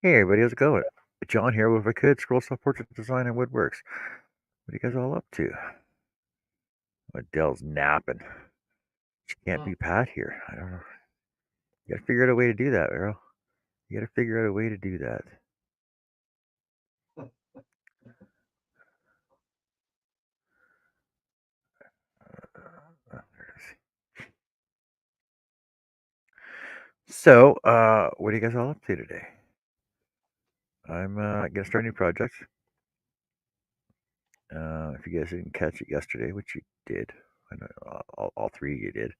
Hey everybody, how's it going? John here with a kid scroll style portrait design and woodworks. What are you guys all up to? Adele's napping. She can't be Pat here. I don't know. You gotta figure out a way to do that, Earl. You gotta figure out a way to do that. So, what are you guys all up to today? I'm gonna start a new project. If you guys didn't catch it yesterday, which you did, I know all three of you did.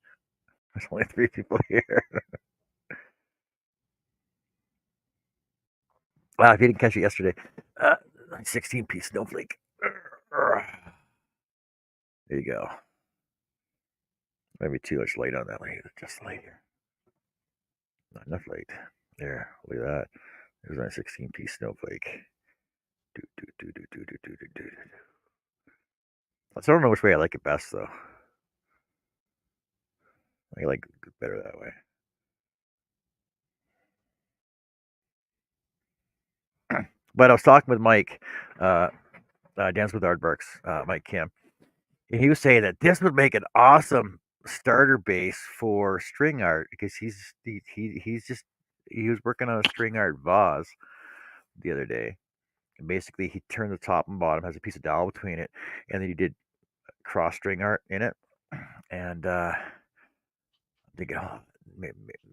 There's only three people here. Wow, if you didn't catch it yesterday, 16-piece snowflake. There you go. Maybe too much light on that one. Just light here. Not enough light. There. Look at that. There's my 16-piece snowflake. Do, do, do, do, do, do, do, do, do. I don't know which way I like it best, though. I like it better that way. But I was talking with Mike, Dance with Aardvarks, Mike Kim, and he was saying that this would make an awesome starter base for string art because he was working on a string art vase the other day. And basically, he turned the top and bottom, has a piece of dowel between it, and then he did cross string art in it. And I'm thinking, oh,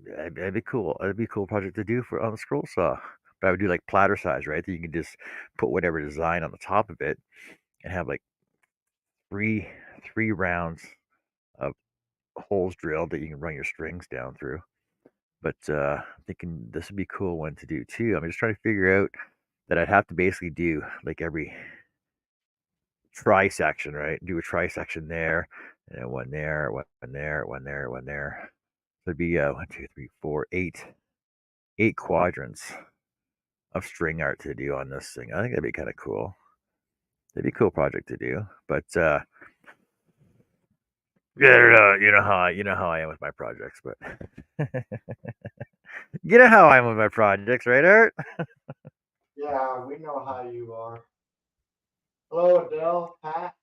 that'd be cool. That'd be a cool project to do for on the scroll saw. But I would do like platter size, right? That you can just put whatever design on the top of it and have like three rounds of holes drilled that you can run your strings down through. But I'm thinking this would be a cool one to do too. I'm just trying to figure out that I'd have to basically do like every trisection, right? Do a trisection there, and then one there, one there, one there, one there. So it'd be one, two, three, four, eight quadrants of string art to do on this thing. I think that'd be kind of cool. It'd be a cool project to do, but yeah, you know how I am with my projects, but you know how I am with my projects, right, Art? Yeah, we know how you are. Hello, Adele, Pat.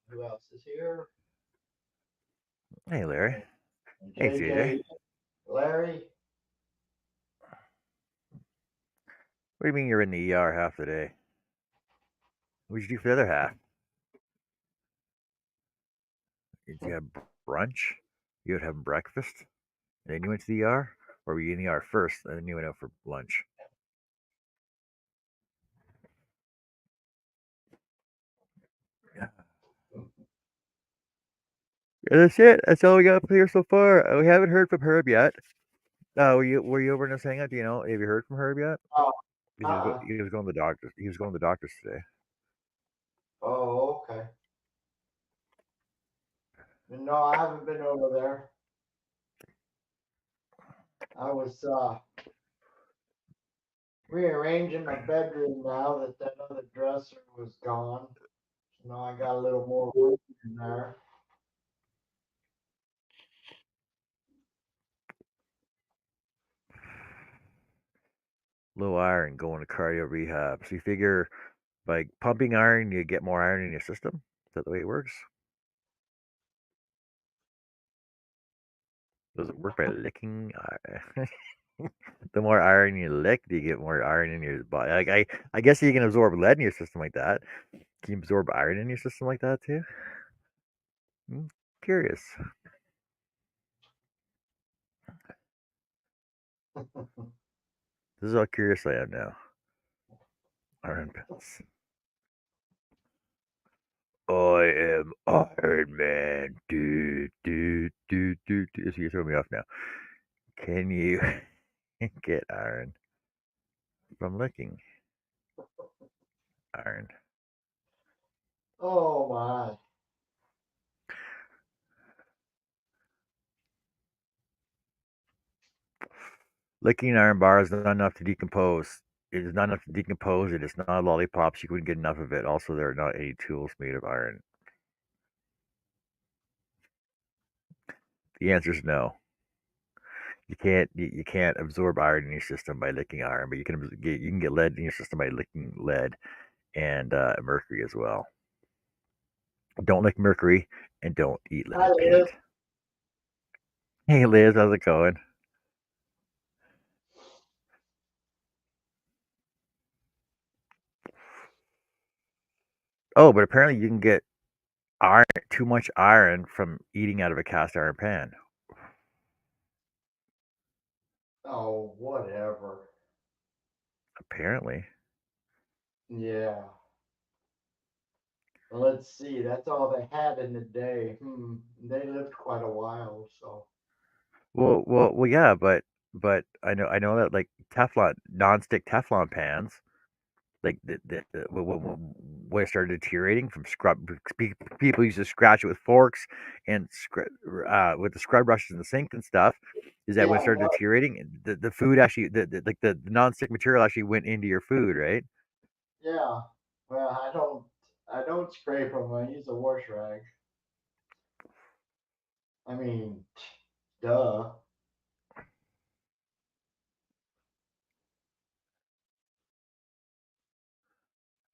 Who else is here? Hey, Larry. And Hey, CJ. JJ, Larry. What do you mean you're in the ER half the day? What'd you do for the other half? Did you have brunch? You would have breakfast, and then you went to the ER, or were you in the ER first, and then you went out for lunch? Yeah. And that's it. That's all we got here so far. We haven't heard from Herb yet. Were you over in this hangout? Do you know? Have you heard from Herb yet? Oh, Because he was going to the doctors. He was going to the doctors today. Oh, okay. No, I haven't been over there. I was rearranging my bedroom now that other dresser was gone. So now I got a little more room in there. Low iron, going to cardio rehab. So you figure by pumping iron, you get more iron in your system. Is that the way it works? Does it work by licking? The more iron you lick, do you get more iron in your body? Like I guess you can absorb lead in your system like that. Can you absorb iron in your system like that too? I'm curious. This is how curious I am now. Iron pills. I am Iron Man. Do do do do do. So you're throwing me off now. Can you get iron from licking iron? Oh my. Licking iron bar is not enough to decompose. It is not enough to decompose it. It's not lollipops. You wouldn't get enough of it. Also, there are not any tools made of iron. The answer is no. you can't absorb iron in your system by licking iron, but you can get lead in your system by licking lead and mercury as well. Don't lick mercury and don't eat Hi, leaded Liz. paint. Hey Liz, how's it going? Oh, but apparently you can get iron too much iron from eating out of a cast iron pan. Oh, whatever. Apparently. Yeah. Let's see. That's all they had in the day. They lived quite a while, so. Well, yeah, but I know that like Teflon, non-stick Teflon pans, like when it started deteriorating from people used to scratch it with forks and with the scrub brushes in the sink and stuff. Is that Yeah, when it started well, deteriorating, the food actually, the non-stick material actually went into your food, right? yeah. Well, I don't scrape them. I use a wash rag. I mean, duh.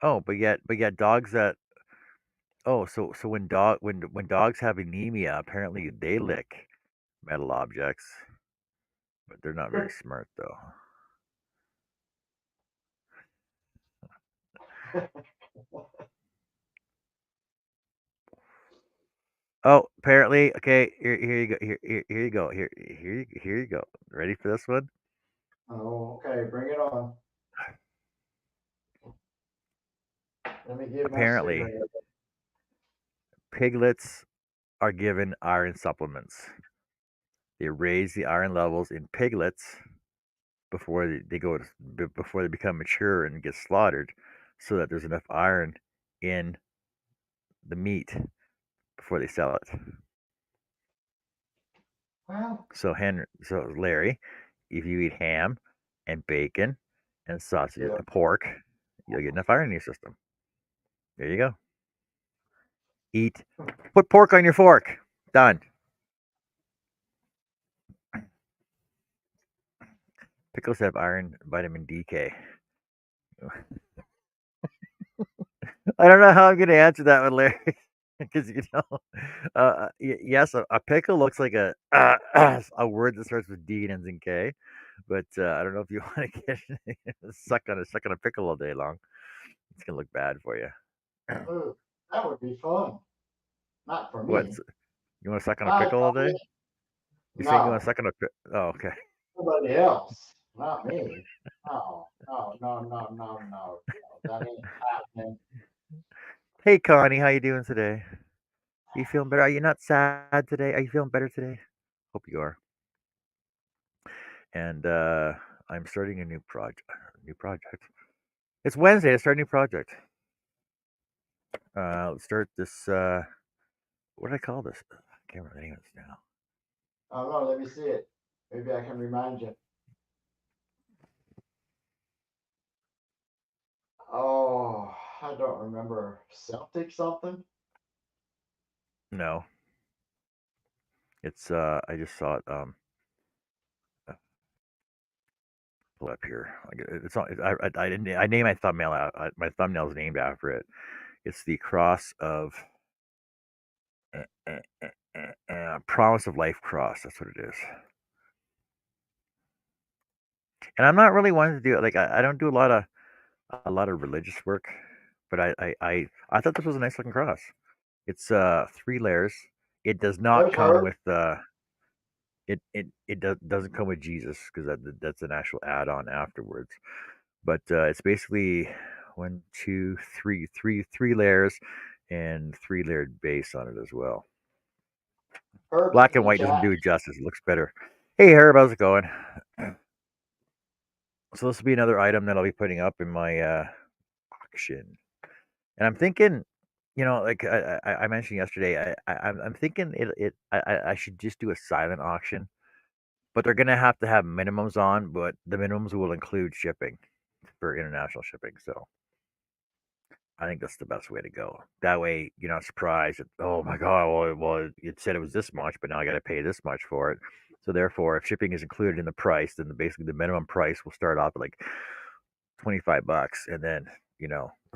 Oh, but yet dogs that so when dogs have anemia, apparently they lick metal objects, but they're not very smart though. Oh, apparently, okay. Here you go. Here you go. Here you go. Ready for this one? Oh, okay. Bring it on. Let me get my Apparently, cigarette. piglets are given iron supplements. They raise the iron levels in piglets before before they become mature and get slaughtered, so that there's enough iron in the meat before they sell it. Well, So Larry, if you eat ham and bacon and sausage yeah. and pork, you'll get enough iron in your system. There you go. Eat. Put pork on your fork. Done. Pickles have iron, vitamin DK. I don't know how I'm going to answer that one, Larry. Because yes, a pickle looks like a word that starts with D and ends in K, but I don't know if you want to get suck on a pickle all day long. It's gonna look bad for you. Ooh, that would be fun. Not for What? me. You want to suck on a Not pickle all day? me. You saying you want to No. suck on a pickle? Oh, okay. Somebody else. Not me. No. No. No. No. No. No. No. That ain't happening. Hey, Connie, how you doing today? You feeling better? Are you not sad today? Are you feeling better today? Hope you are. And I'm starting a new project. New project. It's Wednesday. I start a new project. Let's start this. What did I call this? I can't remember the name of this now. Oh no. Let me see it. Maybe I can remind you. Oh, I don't remember. Celtic something? No, it's. I just saw it. Uh, Pull up here. It's on. I didn't. I named my thumbnail. My thumbnail is named after it. It's the cross of promise of life cross. That's what it is. And I'm not really wanting to do it. Like I don't do a lot of religious work, but I thought this was a nice looking cross. It's 3 layers. It does not There's come her. with doesn't come with Jesus because that's an actual add-on afterwards. But it's basically one, two, three layers, and 3 layered base on it as well. Herb's Black in and the white doesn't chat. do it justice. It looks better. Hey Herb, how's it going? So this will be another item that I'll be putting up in my auction. And I'm thinking, like I mentioned yesterday, I'm thinking I should just do a silent auction, but they're gonna have to have minimums on, but the minimums will include shipping for international shipping. So I think that's the best way to go. That way, you're not surprised. Oh my god, well, it said it was this much, but now I got to pay this much for it. So therefore, if shipping is included in the price, then basically the minimum price will start off at like $25, and then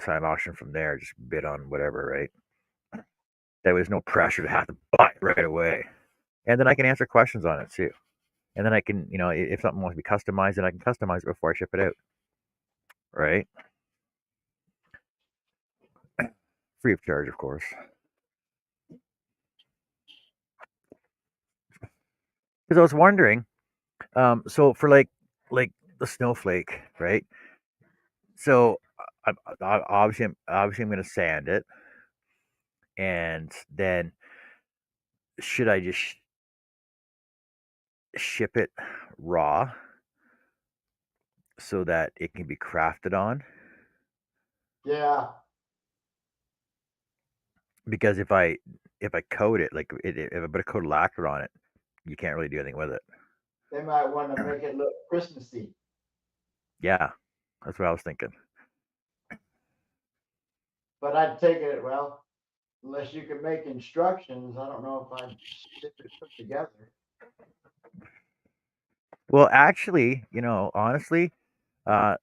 silent auction from there, just bid on whatever, right? That way there's no pressure to have to buy it right away, and then I can answer questions on it too. And then I can, if something wants to be customized, then I can customize it before I ship it out, right? Free of charge, of course. Because I was wondering, so for like the snowflake, right? So obviously I'm going to sand it, and then should I just ship it raw so that it can be crafted on? Yeah, Because if I coat it, like if I put a coat of lacquer on it, you can't really do anything with it. they might want to make it look Christmassy. Yeah, that's what I was thinking. But I'd take it, well, unless you can make instructions, I don't know if I'd ship it put together. Well, actually, honestly, uh,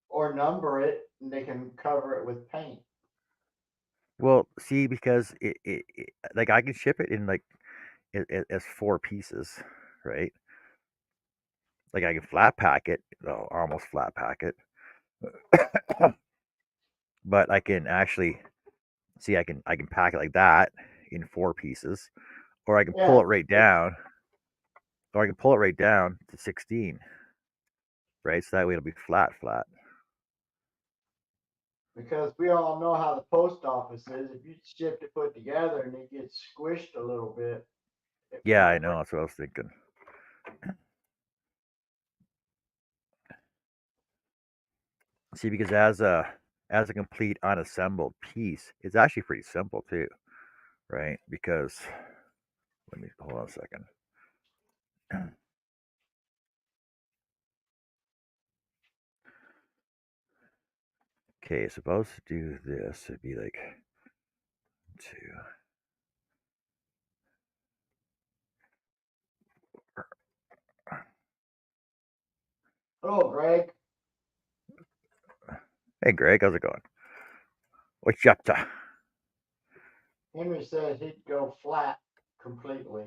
Or number it and they can cover it with paint. well, see, because like I can ship it in like as 4 pieces, right? Like I can flat pack it, well, almost flat pack it, but I can actually see I can pack it like that in 4 pieces, or I can Yeah, pull it right down, or I can pull it right down to 16, right? So that way it'll be flat, flat. because we all know how the post office is. If you ship it put together and it gets squished a little bit, it Yeah, I won't know. That's what I was thinking. See, because as a complete unassembled piece, it's actually pretty simple too, right? Because let me hold on a second. Okay, supposed to do this. It'd be like 2. Hello, Greg. Hey, Greg, how's it going? What's up to? Henry says he'd go flat completely.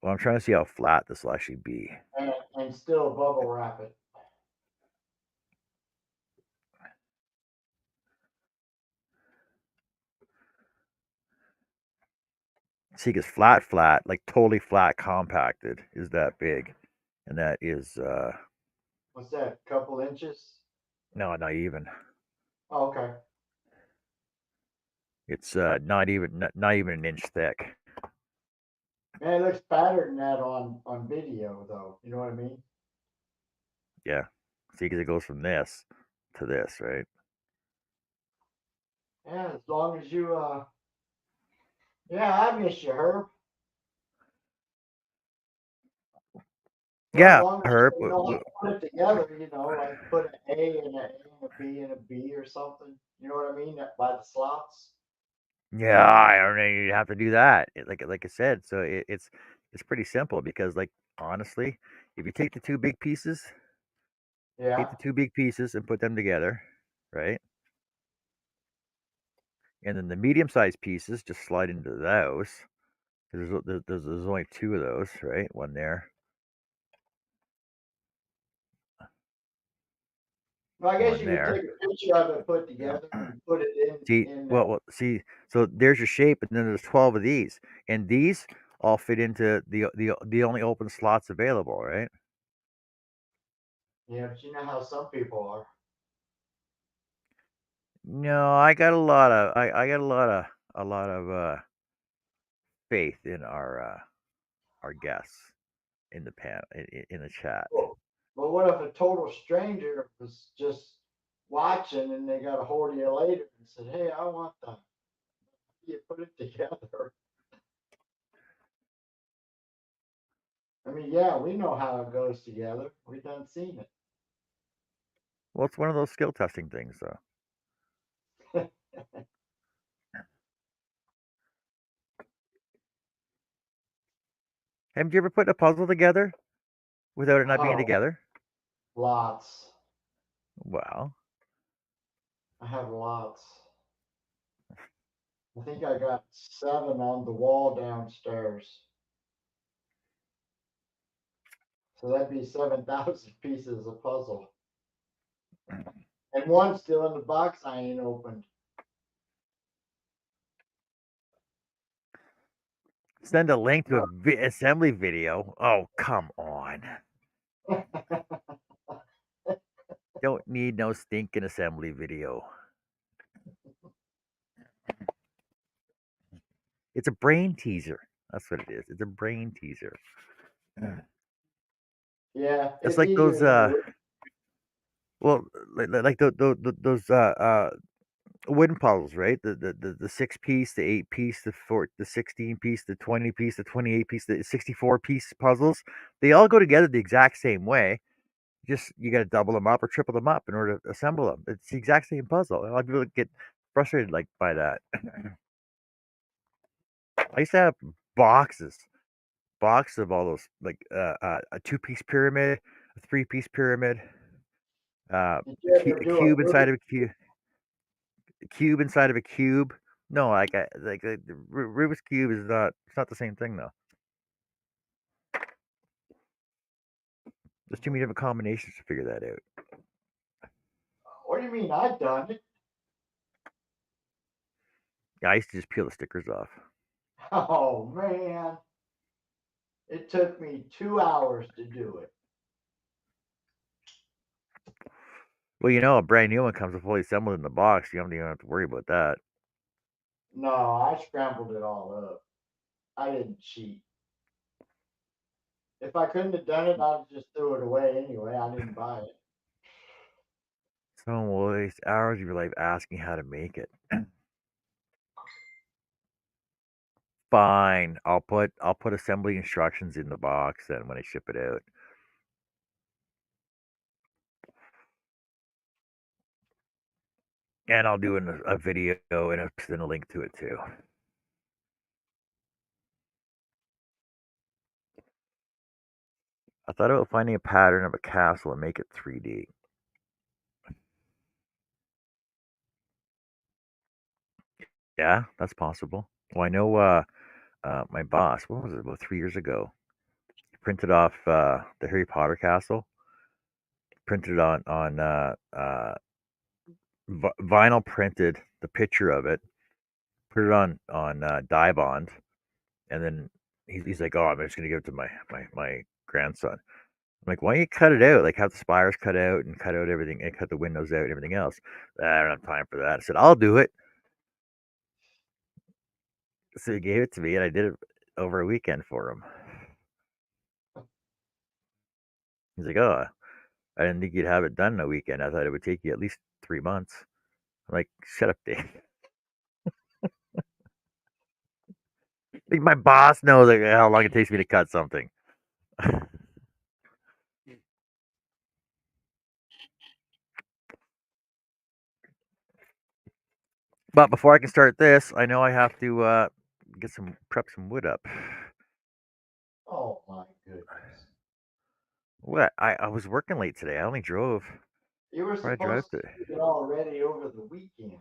Well, I'm trying to see how flat this will actually be. And still bubble wrap it. See, because flat, like totally flat, compacted, is that big, and that is What's that? Couple inches? no, not even. Oh, okay. It's not even an inch thick. Man, it looks fatter than that on video, though. You know what I mean? Yeah. See, because it goes from this to this, right? Yeah, as long as you yeah, I miss you, Herb. Well, as Yeah, long as Herb. you know how to put it together, like put an A and a B and a B or something. You know what I mean? By the slots. Yeah, I don't know. You have to do that. Like I said, so it's pretty simple because, like, honestly, if you Yeah. take the two big pieces and put them together, right? And then the medium-sized pieces just slide into those. There's only 2 of those, right? One there, Well, I guess one you could take there. a picture of it put together and put it See, in see. So there's your shape, and then there's 12 of these, and these all fit into the only open slots available, right? yeah, but you know how some people are. No, I got a lot of faith in our guests in the in the chat. Well, but what if a total stranger was just watching and they got a hold of you later and said, "Hey, I want that." You put it together. I mean, yeah, we know how it goes together. We done seen Well, it's one of those skill testing things, though. it. Have you ever put a puzzle together without it not being Oh, together? lots. Well, I have lots. I think I got 7 on the wall downstairs. So that'd be 7,000 pieces of puzzle. And one still in the box I ain't opened. send a link to a assembly video. Oh, come on. Don't need no stinking assembly video. It's a brain teaser. That's what it is. It's a brain teaser. Yeah, It's it's like easier those than the well, like those wooden puzzles, right? The 6 piece, the 8 piece, the 16 piece, the 20 piece, the 28 piece, the 64 piece puzzles. They all go together the exact same way. Just you got to double them up or triple them up in order to assemble them. It's the exact same puzzle. A lot of people get frustrated like by that. I used to have boxes, boxes of all those like a 2 piece pyramid, a 3 piece pyramid, Did you ever a do a cube Rubik? inside of a cube inside of a cube. No, like the Rubik's cube is not. It's not the same thing though. There's too many different combinations to figure that out. What do you mean? I've done it. Yeah, I used to just peel the stickers off. Oh man, it took me 2 hours to do it. Well, a brand new one comes fully assembled in the box. You don't even have to worry about that. No, I scrambled it all up. I didn't cheat. If I couldn't have done it, I'd just threw it away anyway. I didn't buy it. Someone will waste hours of your life asking how to make it. Fine, I'll put assembly instructions in the box then when I ship it out. And I'll do a video and send a link to it too. I thought about finding a pattern of a castle and make it 3D. Yeah, that's possible. Well, I know my boss, what was it, about 3 years ago? He printed off the Harry Potter castle, printed it on vinyl, printed the picture of it, put it on dye bond, and then he's like, "Oh, I'm just gonna give it to my grandson." I'm like, "Why don't you cut it out? Like have the spires cut out and cut out everything and cut the windows out and everything else." I don't have time for that. I said, "I'll do it." So he gave it to me, and I did it over a weekend for him. He's like, "Oh, I didn't think you'd have it done in a weekend. I thought it would take you at least 3 months." I'm like, "Shut up, Dave." Like, my boss knows like how long it takes me to cut something. But before I can start this, I know I have to prep some wood up. Oh my goodness. What? I was working late today. I only drove. You were Where I drive supposed to to? do it already over the weekend.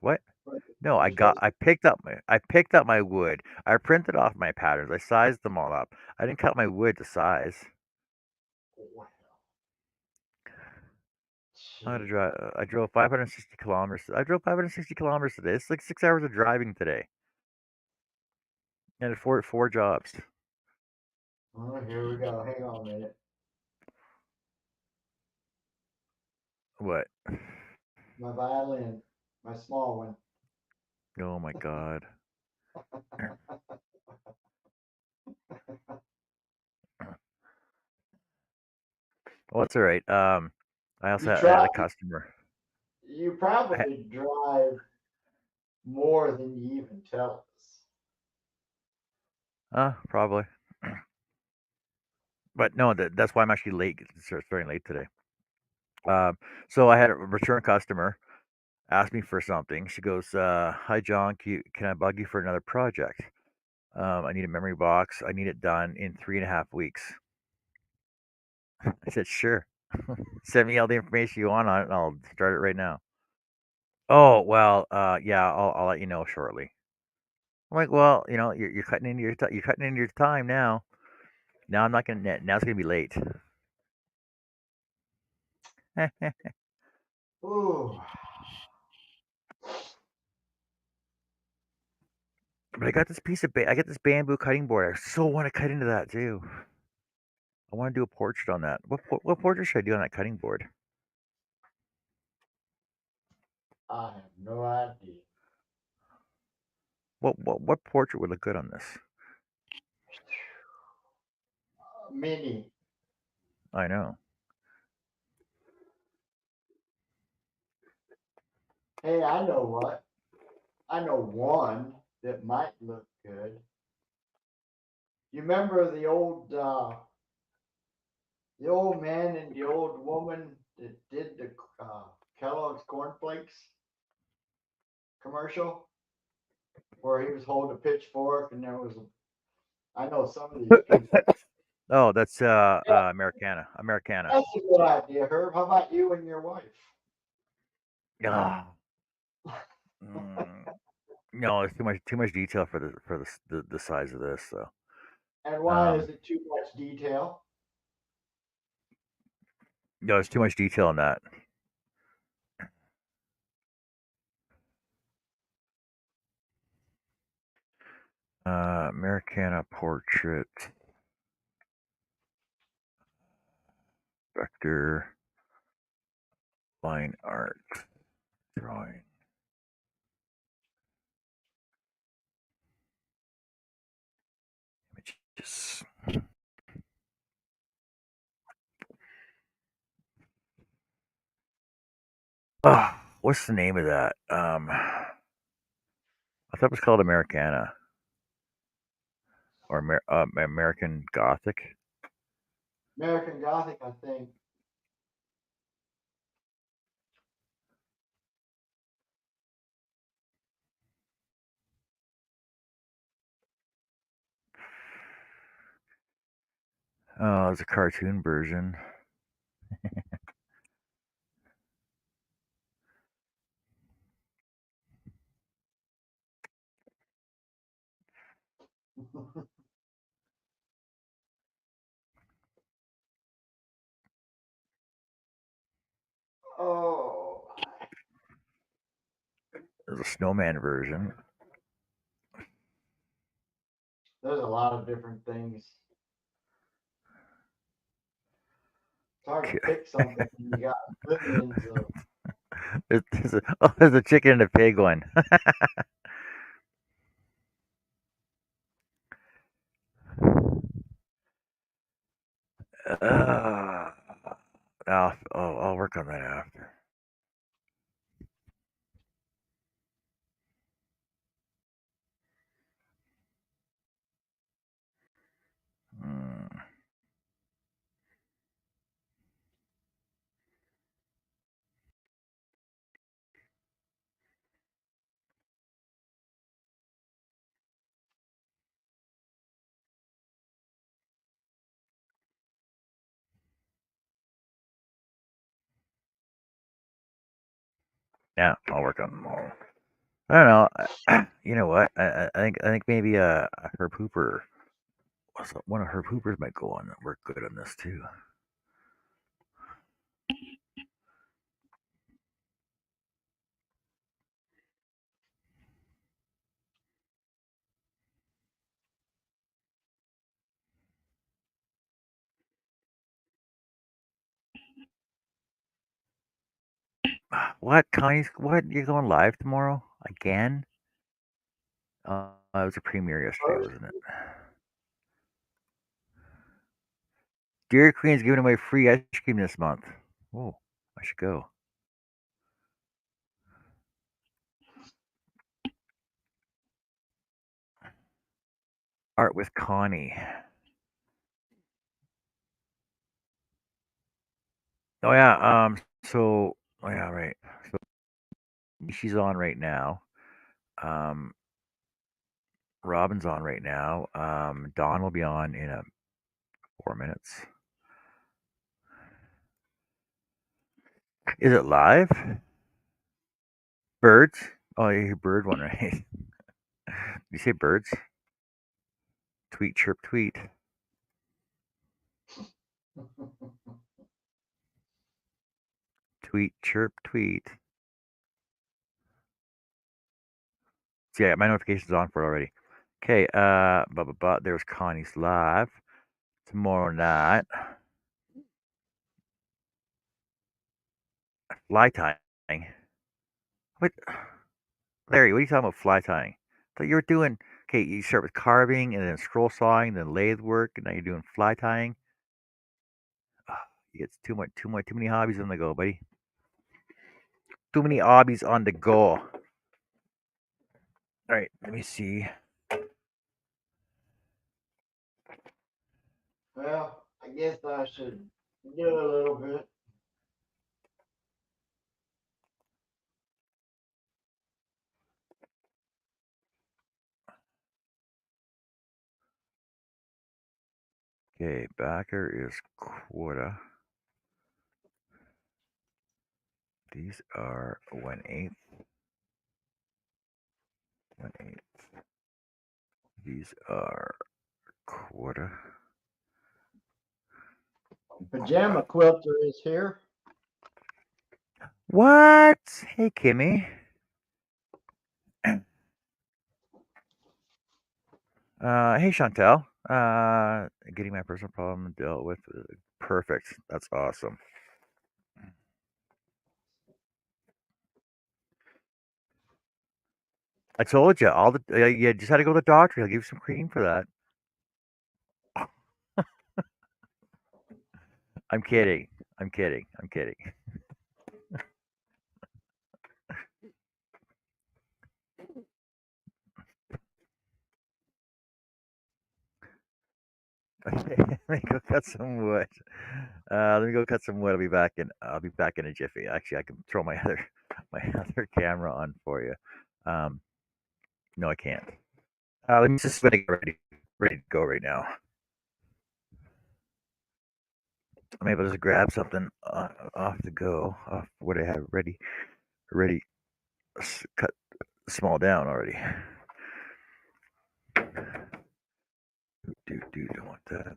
What? But No, you're supposed I picked up my wood. I printed off my patterns. I sized them all up. I didn't cut my wood to size. to. Wow. I had to Gee. drive. I drove 560 kilometers. I drove 560 kilometers today. It's like 6 hours of driving today, and four jobs. Oh, here we go. Hang on a minute. What? My violin, my small one. Oh my god. Well, it's all right. I also You I had try. a customer. You I had, probably drive more than you even tell us. probably. But no, that's why I'm actually late. Starting late today. Um, so I had a return customer ask me for something. She goes, "Hi John, can I bug you for another project? I need a memory box. I need it done in 3.5 weeks." I said, "Sure. Send me all the information you want on it, and I'll start it right now." Oh well, yeah, I'll let you know shortly. I'm like, well, you're cutting into you're cutting into your time now. Now I'm not gonna. Now it's gonna be late. Ooh. But I got this bamboo cutting board. I so want to cut into that too. I want to do a portrait on that. What portrait should I do on that cutting board? I have no idea. What portrait would look good on this? Mini. I know. Hey, I know what. I know one that might look good. You remember the old man and the old woman that did the Kellogg's cornflakes commercial, where he was holding a pitchfork and there was. I know some of these people. Oh, that's Yeah, Americana. Americana. that's a good idea, Herb. How about you and your wife? Ah, no, it's too much detail for the size of this. So, And why is um, it too much detail? no, there's too much detail in that. Americana portrait vector line art drawing images. Oh, what's the name of that? I thought it was called Americana or American Gothic. American Gothic, I think. Oh, it's a cartoon version. Oh, There's a snowman version. there's a lot of different things. It's hard to pick something when you got millions of. There's a chicken and a pig one. uh, I'll work on that after. Mm, yeah, I'll work on them all. I don't know. You know what? I think maybe a Herb Hooper. One of Herb Hooper's might go on and work good on this too. What, Connie? What? You're going live tomorrow again? It was a premiere yesterday, wasn't it? Dairy Queen's giving away free ice cream this month. Oh, I should go. Art with Connie. Oh yeah. So. Oh yeah. Right. So she's on right now. Um. Robin's on right now. Don will be on in 4 minutes. Is it live? Birds? Oh, you hear bird one, right? You say birds? Tweet, chirp, tweet. Tweet, chirp, tweet. So yeah, my notification's on for it already. Okay, there's Connie's live. Tomorrow night. Fly tying. What? Larry, what are you talking about fly tying? I thought you were doing, okay, you start with carving and then scroll sawing, then lathe work, and now you're doing fly tying. You get too many hobbies on the go, buddy. Too many hobbies on the go. All right, let me see. Well, I guess I should do a little bit. Okay, backer is quarter. These are 1/8. 1/8. These are quarter. Pajama quilter is here. What? Hey, Kimmy. Hey, Chantel. Getting my personal problem dealt with. Perfect. That's awesome. I told you all the. You just had to go to the doctor. He'll give you some cream for that. I'm kidding. I'm kidding. I'm kidding. Okay, let me go cut some wood. Let me go cut some wood. I'll be back in a jiffy. Actually, I can throw my my other camera on for you. Um, no, I can't. Let me just get ready to go right now. I'm able to just grab something off the go, off what I have ready, cut small down already. Don't want that.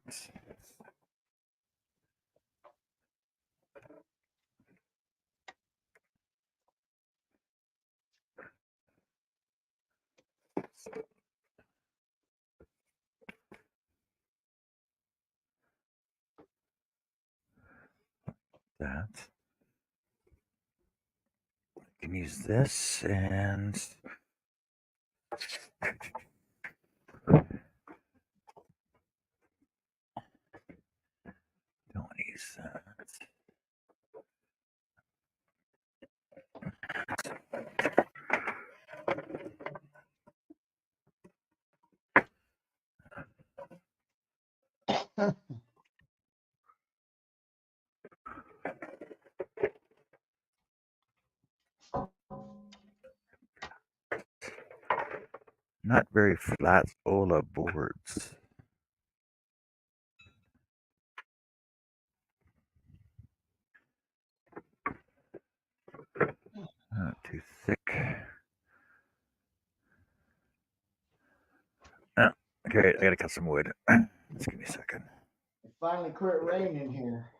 That. I can use this and don't want to use that. Not very flat Ola boards. Not too thick. Oh, okay, I gotta cut some wood. Just give me a second. It finally quit raining here.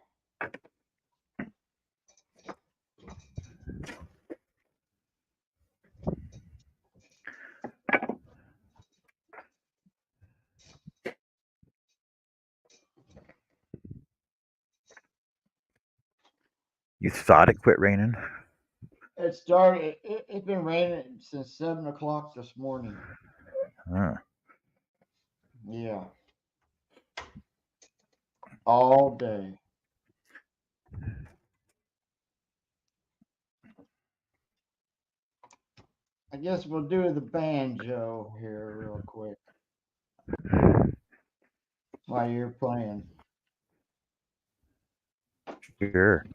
You thought it quit raining? It started. It's been raining since 7 o'clock this morning. Huh. Yeah. All day. I guess we'll do the banjo here real quick while you're playing. Sure.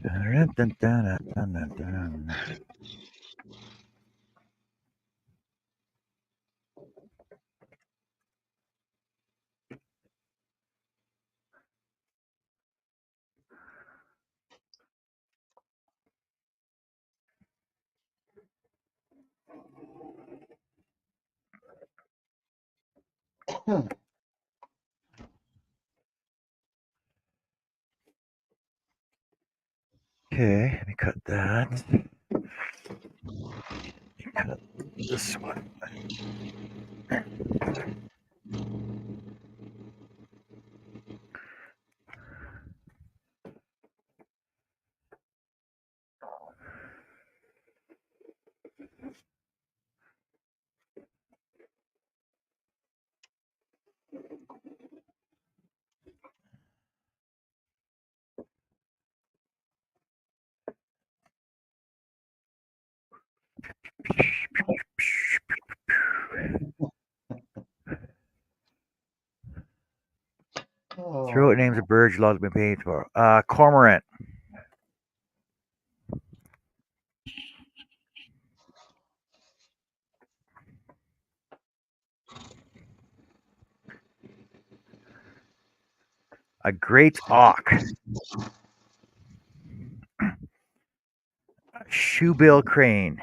Dun, dun, dun, dun, dun, dun. Okay, let me cut that. Let me cut this one. Throw out names of birds you'd love to be paid for. Cormorant. A great auk. Shoebill crane.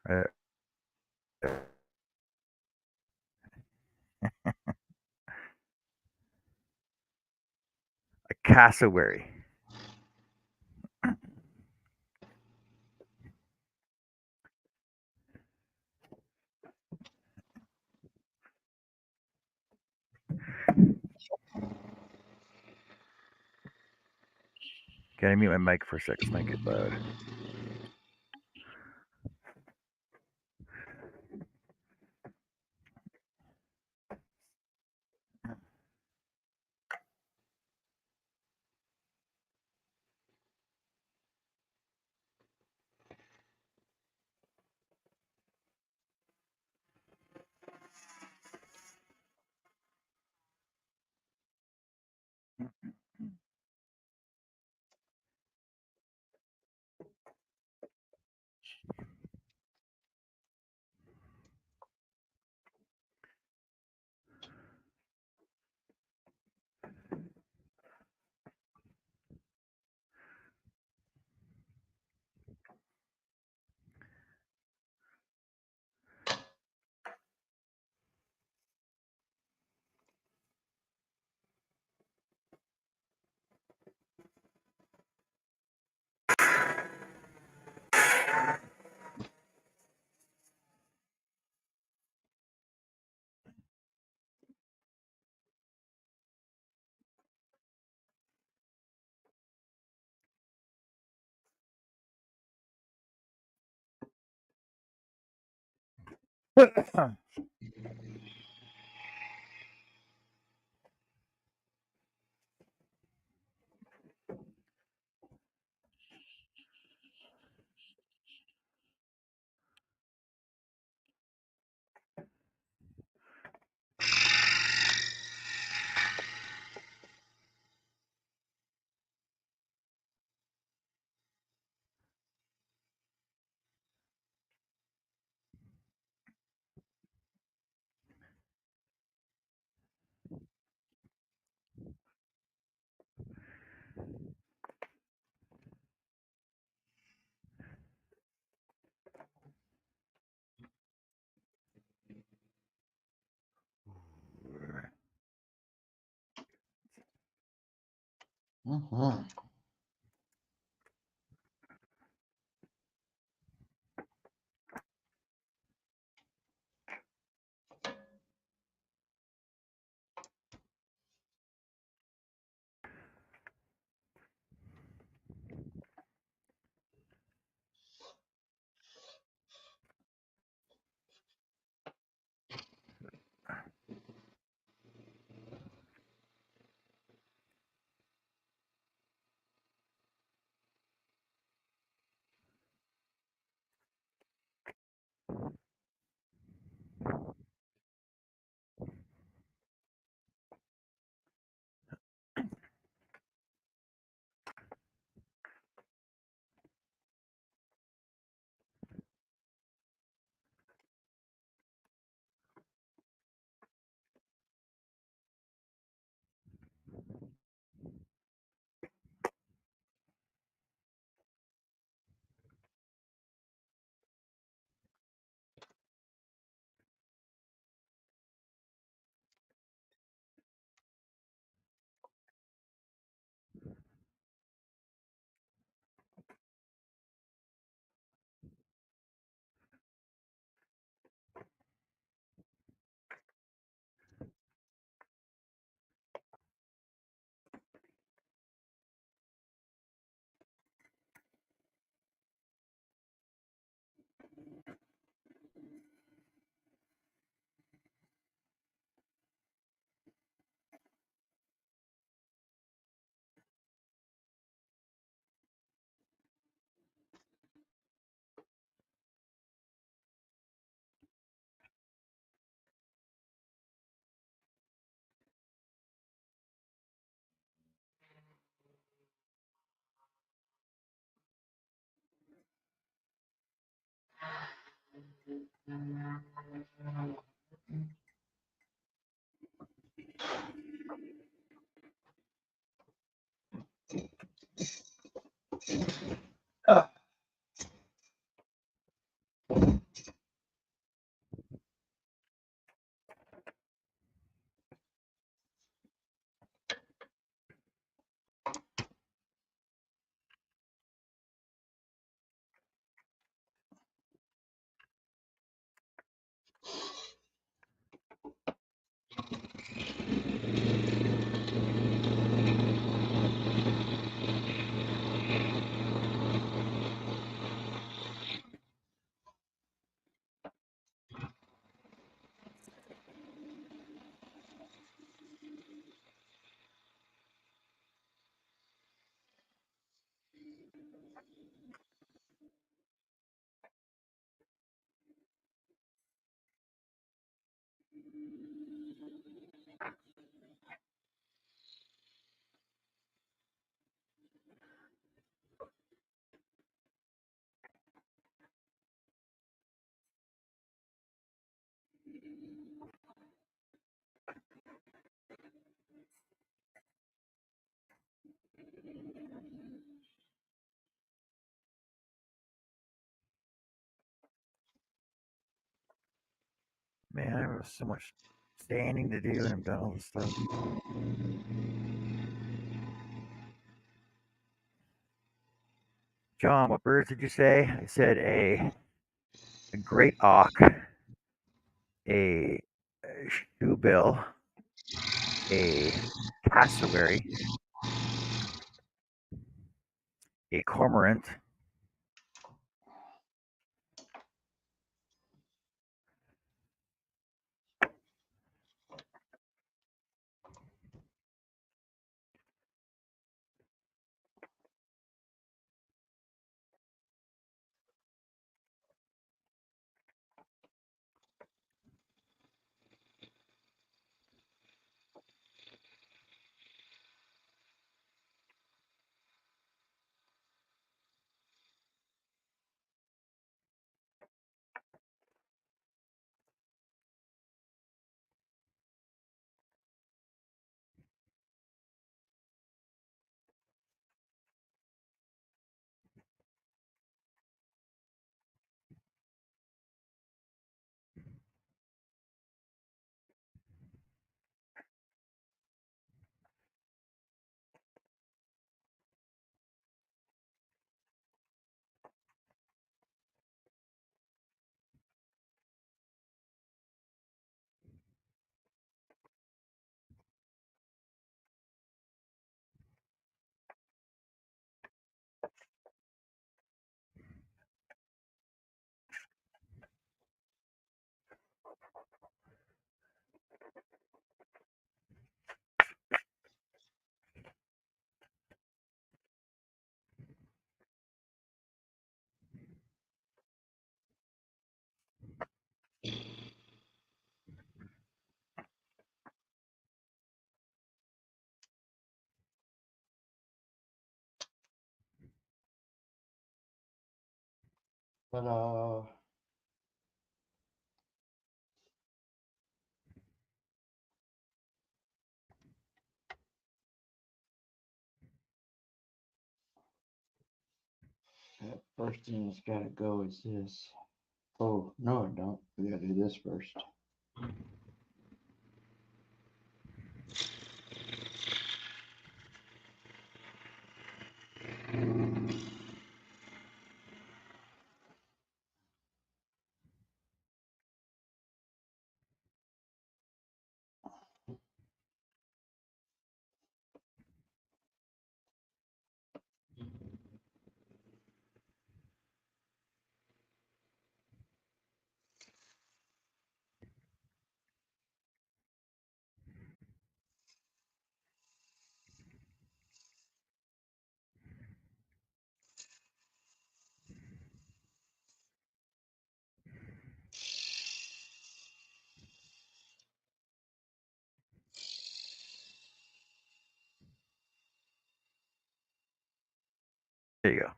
A cassowary. Can I mute my mic for a second? This might get loud. Mm-hmm. Man, there was so much standing to do, and I've done all this stuff. John, what birds did you say? I said a great auk, a shoebill, a cassowary, a cormorant, Ta-da. That first thing that's gotta go is this. Oh, no, it don't. We gotta do this first. There you go.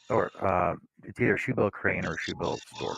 or it's either a shoe-bill crane or a shoe-bill stork.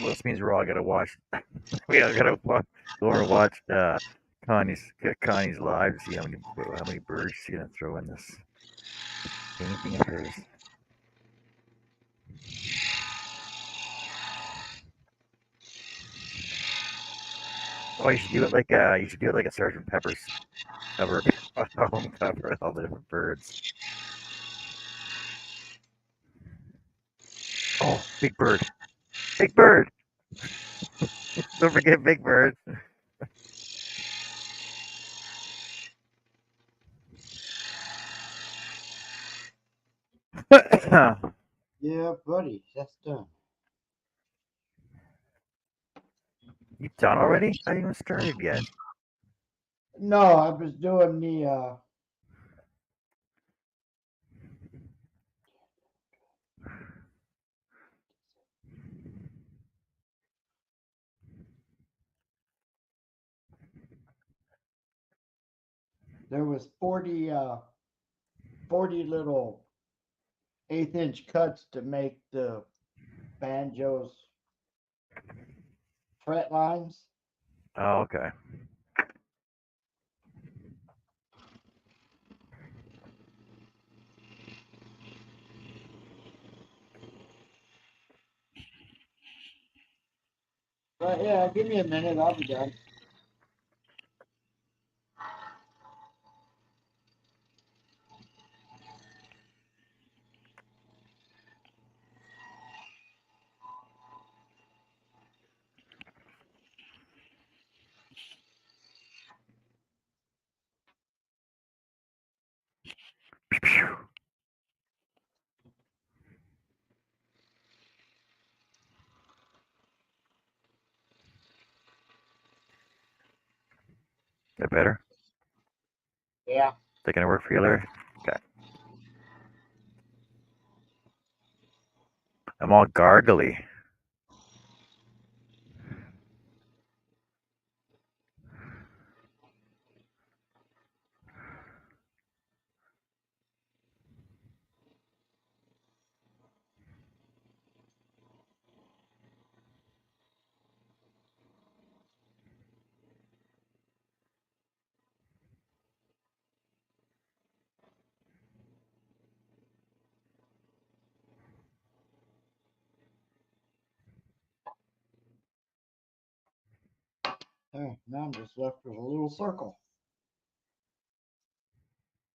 Well, this means we're all gonna watch. We all gotta go over and watch Connie's live to see how many birds she's gonna throw in this painting of hers. Oh, you should do it like a Sergeant Pepper's cover, home cover with all the different birds. Oh, Big Bird, Big Bird! Don't forget Big Bird. Yeah, buddy, that's done. You done already? I haven't even started yet. No, I was doing the there was 40 little 1/8-inch cuts to make the banjo's fret lines. Oh, okay. But yeah, give me a minute, I'll be done. That better? Yeah. That gonna work for you, Larry? Okay. I'm all gargly. Now I'm just left with a little circle. I'm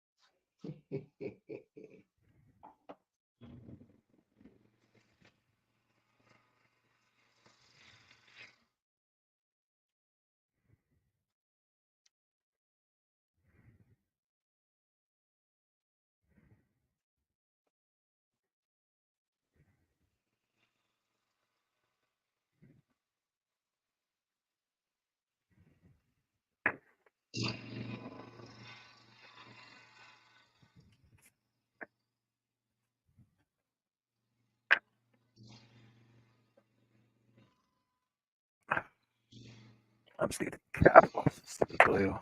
just need the cap off the glue.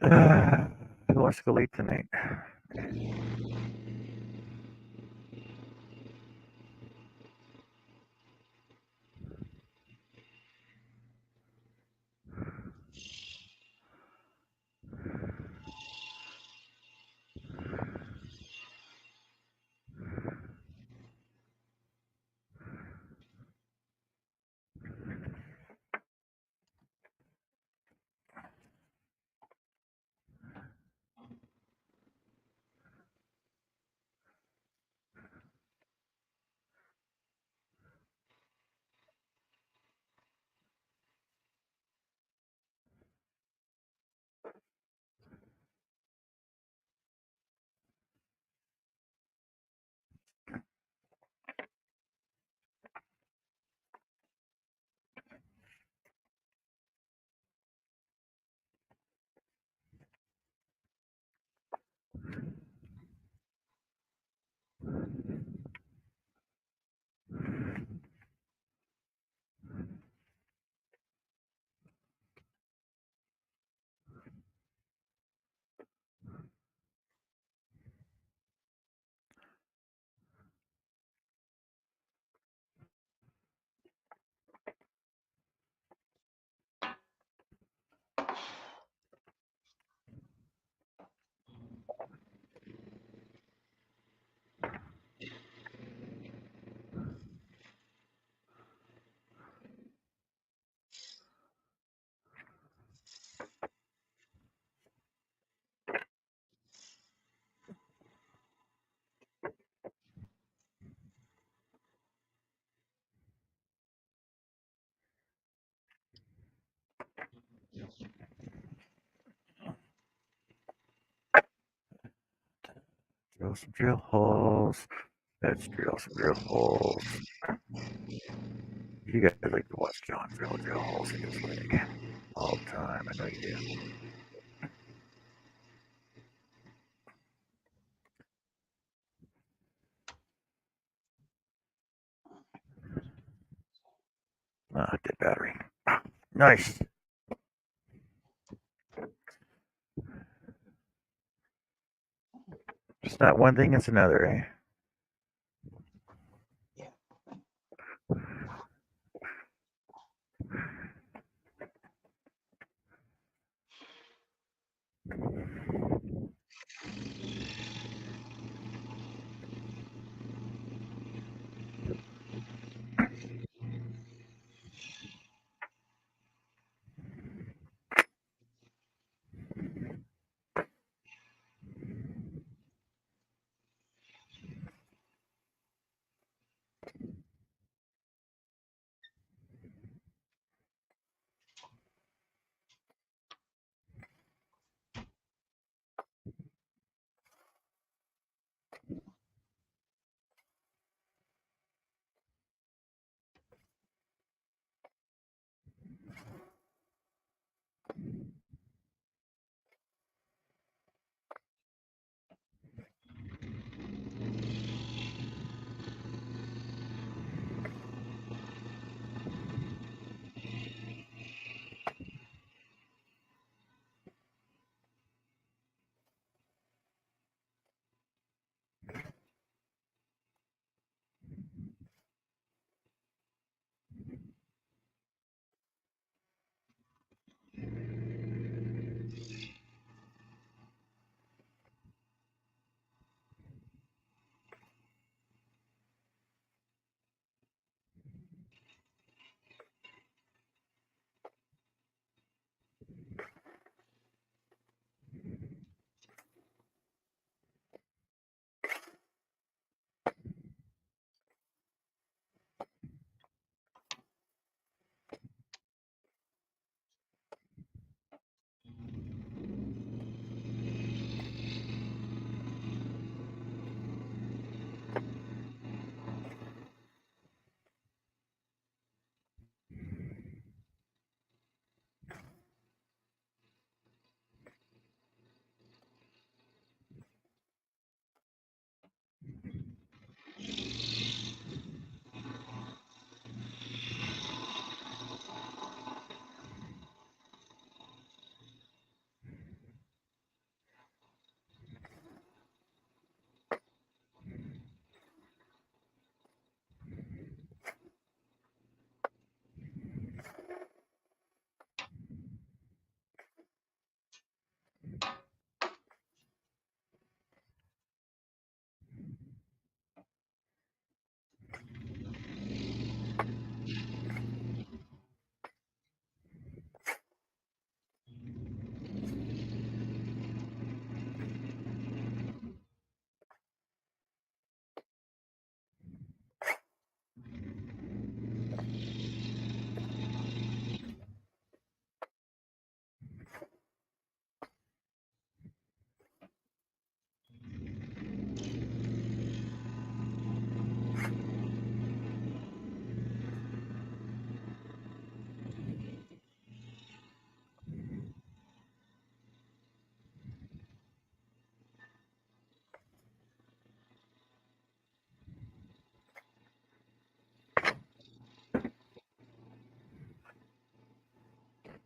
Who wants to go late tonight? Drill some drill holes. Let's drill some drill holes. You guys like to watch John drill holes in his leg all the time. I know you do. Dead battery. Nice. It's not one thing, it's another, eh?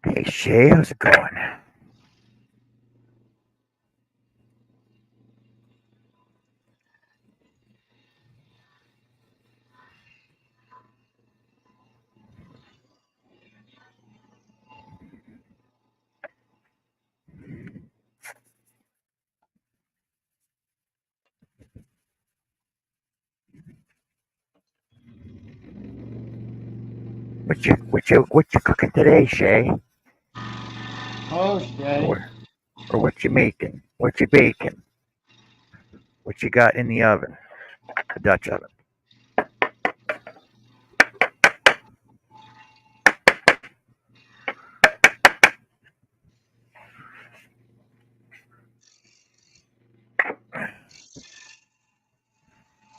Hey Shay, how's it going? What you cooking today, Shay? Oh, Shay. Or what you making? What you baking? What you got in the oven? The Dutch oven.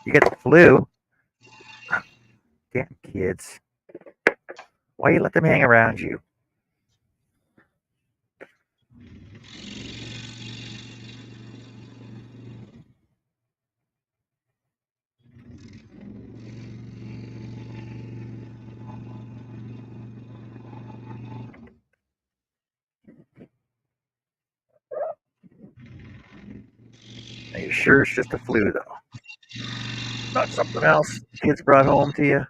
You got the flu? Damn kids. Why you let them hang around you? Are you sure it's just the flu though? Not something else kids brought home to you?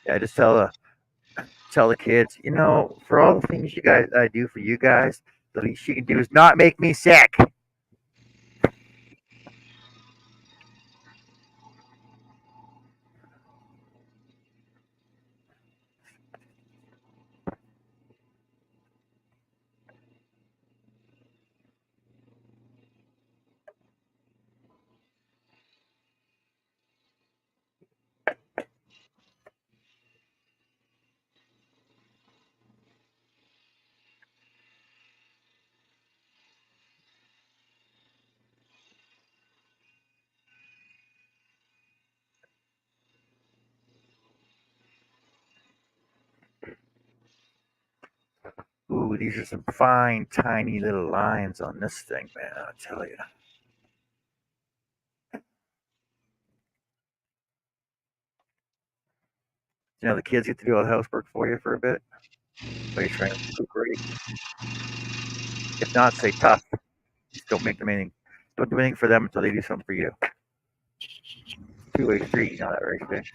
Yeah, just tell the kids, for all the things you guys I do for you guys, the least you can do is not make me sick. Ooh, these are some fine, tiny little lines on this thing, man. I tell you. The kids get to do all the housework for you for a bit. While you're trying to recuperate. If not, say tough. Just don't make them anything. Don't do anything for them until they do something for you. Two-way street, you know that, right? Fish?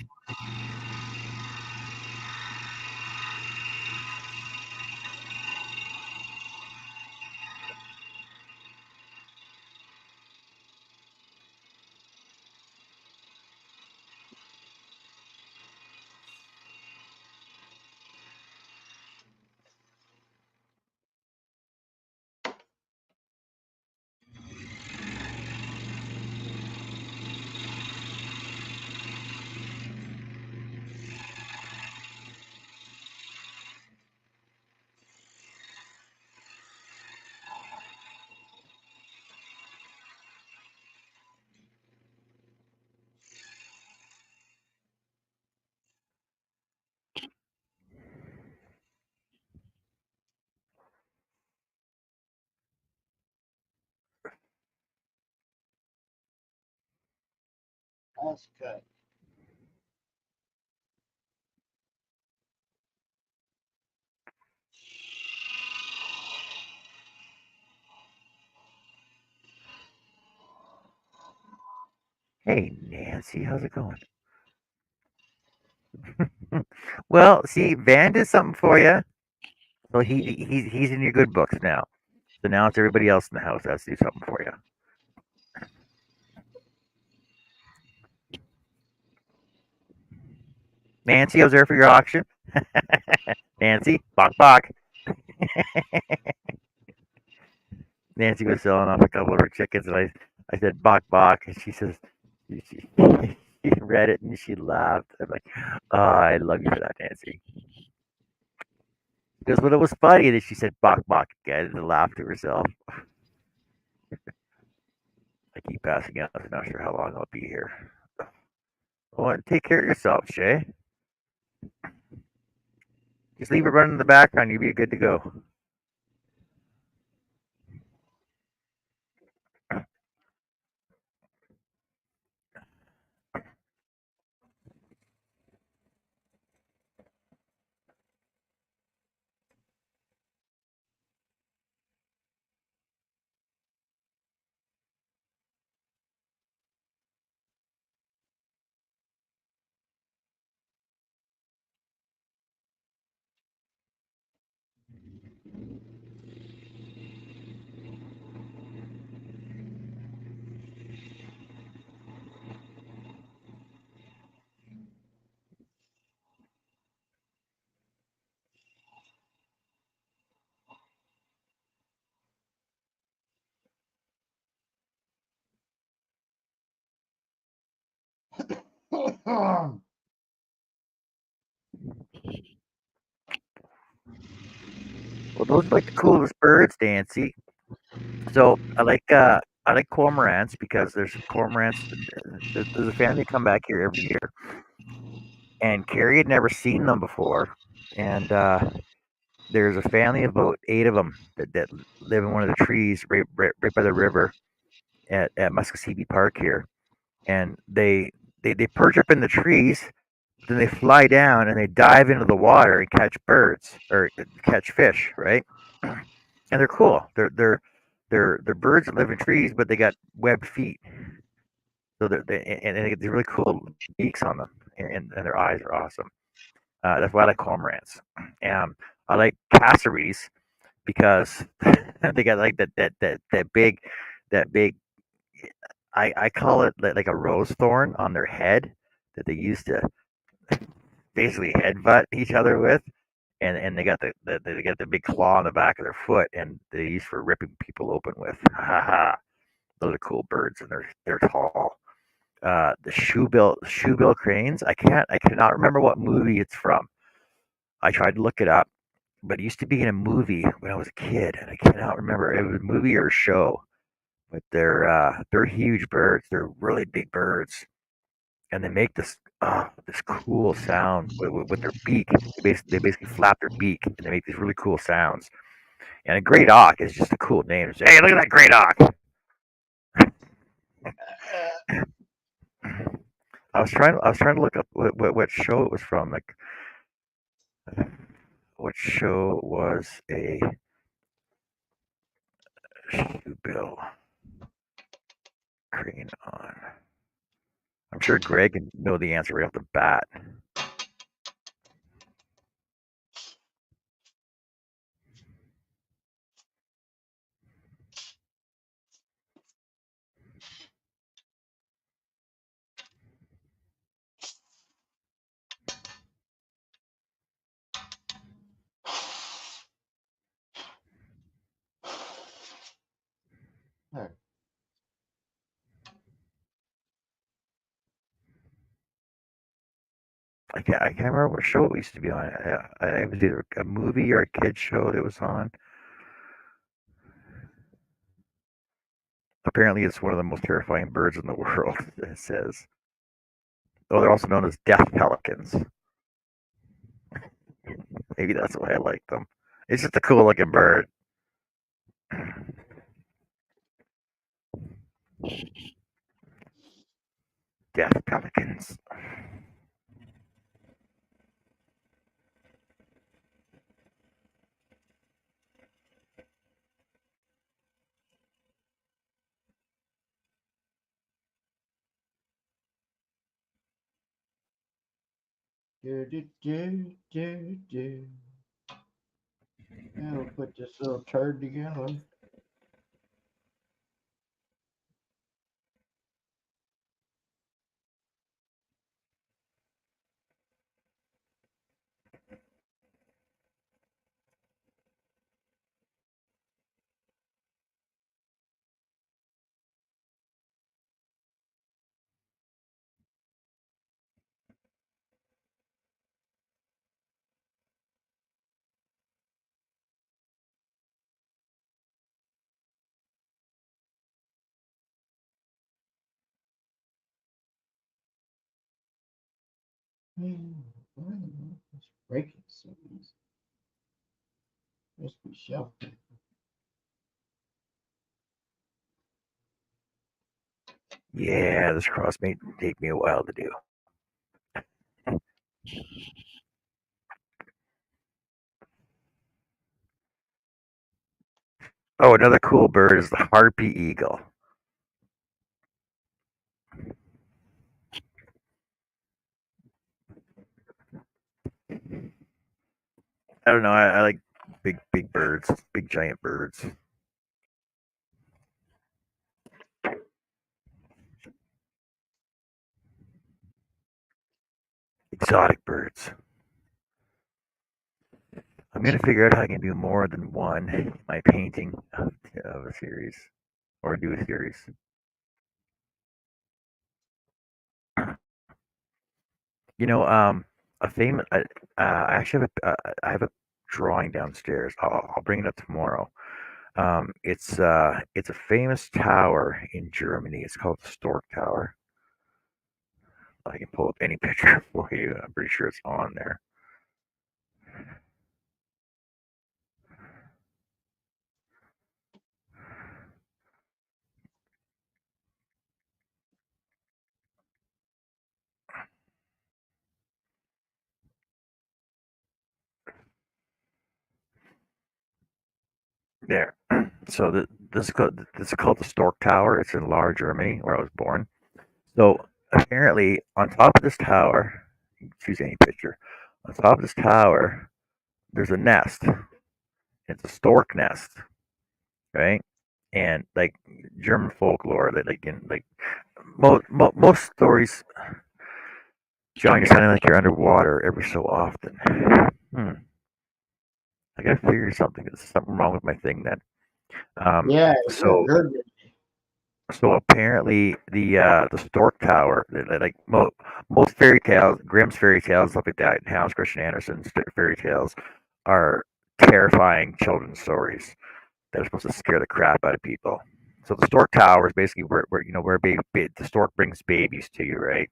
That's good. Hey, Nancy, how's it going? Well, see, Van did something for you. So he's in your good books now. So now it's everybody else in the house that has to do something for you. Nancy, I was there for your auction. Nancy, bok bok. Nancy was selling off a couple of her chickens, and I said bok bok, and she says she read it and she laughed. I'm like, oh, I love you for that, Nancy. Because when it was funny that she said bok bok again and laughed to herself. I keep passing out. I'm not sure how long I'll be here. Well, take care of yourself, Shay. Just leave it running in the background. You'll be good to go. Well, those are like the coolest birds, Dancy. So I like cormorants because there's cormorants. There's a family that come back here every year, and Carrie had never seen them before, and there's a family of about 8 of them that live in one of the trees right by the river at Muskogee Park here, and they perch up in the trees. Then they fly down and they dive into the water and catch birds or catch fish, right? And they're cool. They're birds that live in trees, but they got webbed feet. So and they get these really cool beaks on them, and their eyes are awesome. That's why I like cormorants. Um, I like cassowaries because they got like that big. I call it like a rose thorn on their head that they used to basically headbutt each other with, and they got they got the big claw on the back of their foot, and they use for ripping people open with. Ha ha! Those are cool birds, and they're tall. The shoebill cranes. I cannot remember what movie it's from. I tried to look it up, but it used to be in a movie when I was a kid, and I cannot remember. It was a movie or a show, but they're huge birds. They're really big birds, and they make this cool sound with their beak. They basically flap their beak, and they make these really cool sounds. And a great auk is just a cool name. It's, hey, look at that great auk! I was trying to look up what show it was from. Like, what show was a shoebill crane on? I'm sure Greg can know the answer right off the bat. I can't remember what show it used to be on. It was either a movie or a kid show that was on. Apparently, it's one of the most terrifying birds in the world. It says. Oh, they're also known as death pelicans. Maybe that's why I like them. It's just a cool looking bird. Death pelicans. Do, do, do, do, do. Now we'll put this little turd together. It's breaking so easy. Must be shelf. Yeah, this cross may take me a while to do. Oh, another cool bird is the harpy eagle. I don't know. I like big birds, big giant birds, exotic birds. I'm gonna figure out how I can do more than one in my painting of a series or do a series. You know, a famous. I actually I have a drawing downstairs. I'll bring it up tomorrow. It's a famous tower in Germany. It's called the Stork Tower. I can pull up any picture for you. I'm pretty sure it's on there. There. So this is called the Stork Tower. It's in Lahr, Germany, where I was born. So apparently, on top of this tower, you can choose any picture. On top of this tower, there's a nest. It's a stork nest, right? And like German folklore, that like in like most stories, John, you're sounding like you're underwater every so often. Hmm. I gotta figure something. There's something wrong with my thing then. Um, Yeah, so good. so apparently the Stork Tower, like most fairy tales, Grimm's fairy tales, stuff like that, Hans Christian Andersen's fairy tales, are terrifying children's stories that are supposed to scare the crap out of people. So the Stork Tower is basically where you know where the stork brings babies to you, right?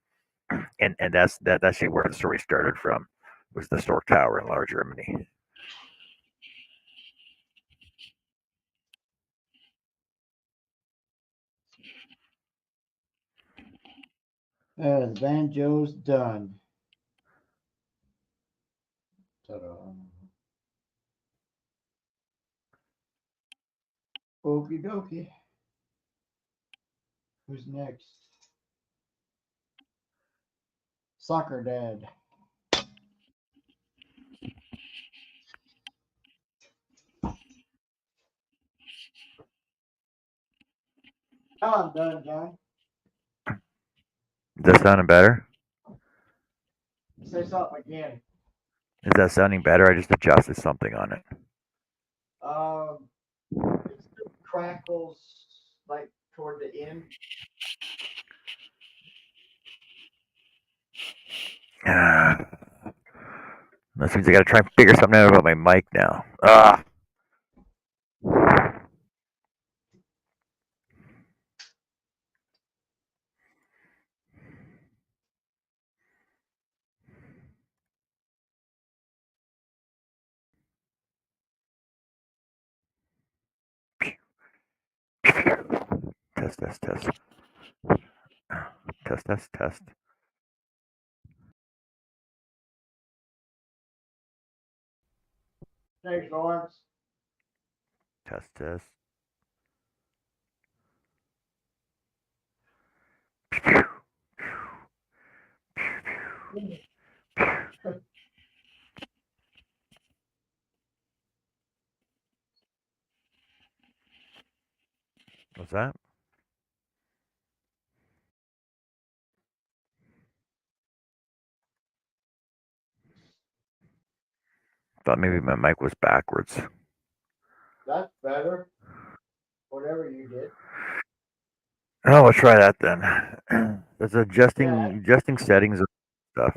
And that's actually where the story started from, was the Stork Tower in Lower Germany. The banjo's done. Ta-da. Okie dokie. Who's next? Soccer dad. Now I'm done, John. Is that sounding better? Say something again. Is that sounding better? I just adjusted something on it. Um, it still crackles like toward the end. Ah, that means I gotta try and figure something out about my mic now. Ah. Test, test, test. Test, test, test. Thanks, Lawrence. Test, test. What's that? Thought maybe my mic was backwards. That's better. Whatever you did. Oh, we'll try that then. There's Yeah. adjusting settings and stuff.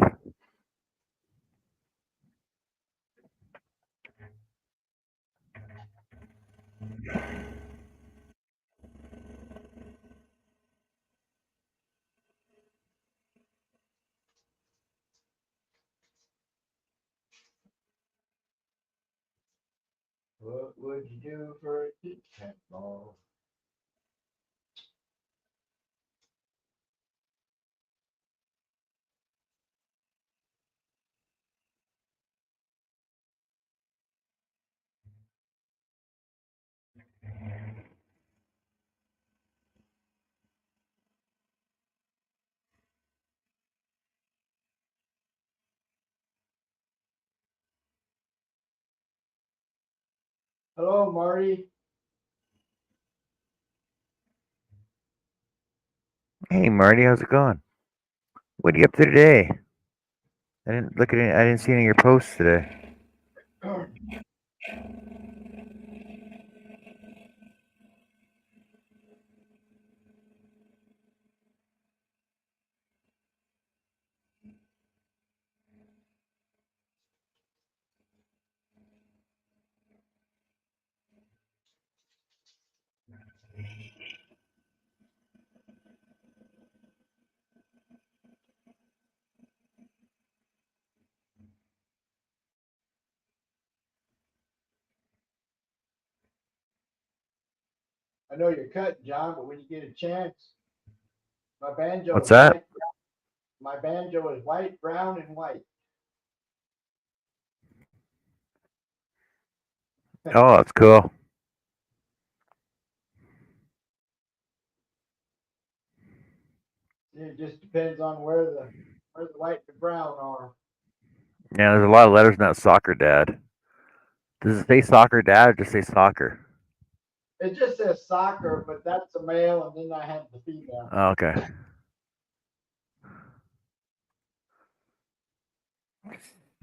What would you do for a Kit Kat ball? Hello, Marty. Hey, Marty, how's it going? What are you up to today? I didn't look at it. I didn't see any of your posts today. I know you're cutting, John, but when you get a chance, my banjo What's is that? white. My banjo is white, brown, and white. Oh, that's cool. It just depends on where the white and the brown are. Yeah, there's a lot of letters in that soccer dad. Does it say soccer dad or just say soccer? It just says soccer, but that's a male, and then I have the female. Oh, okay.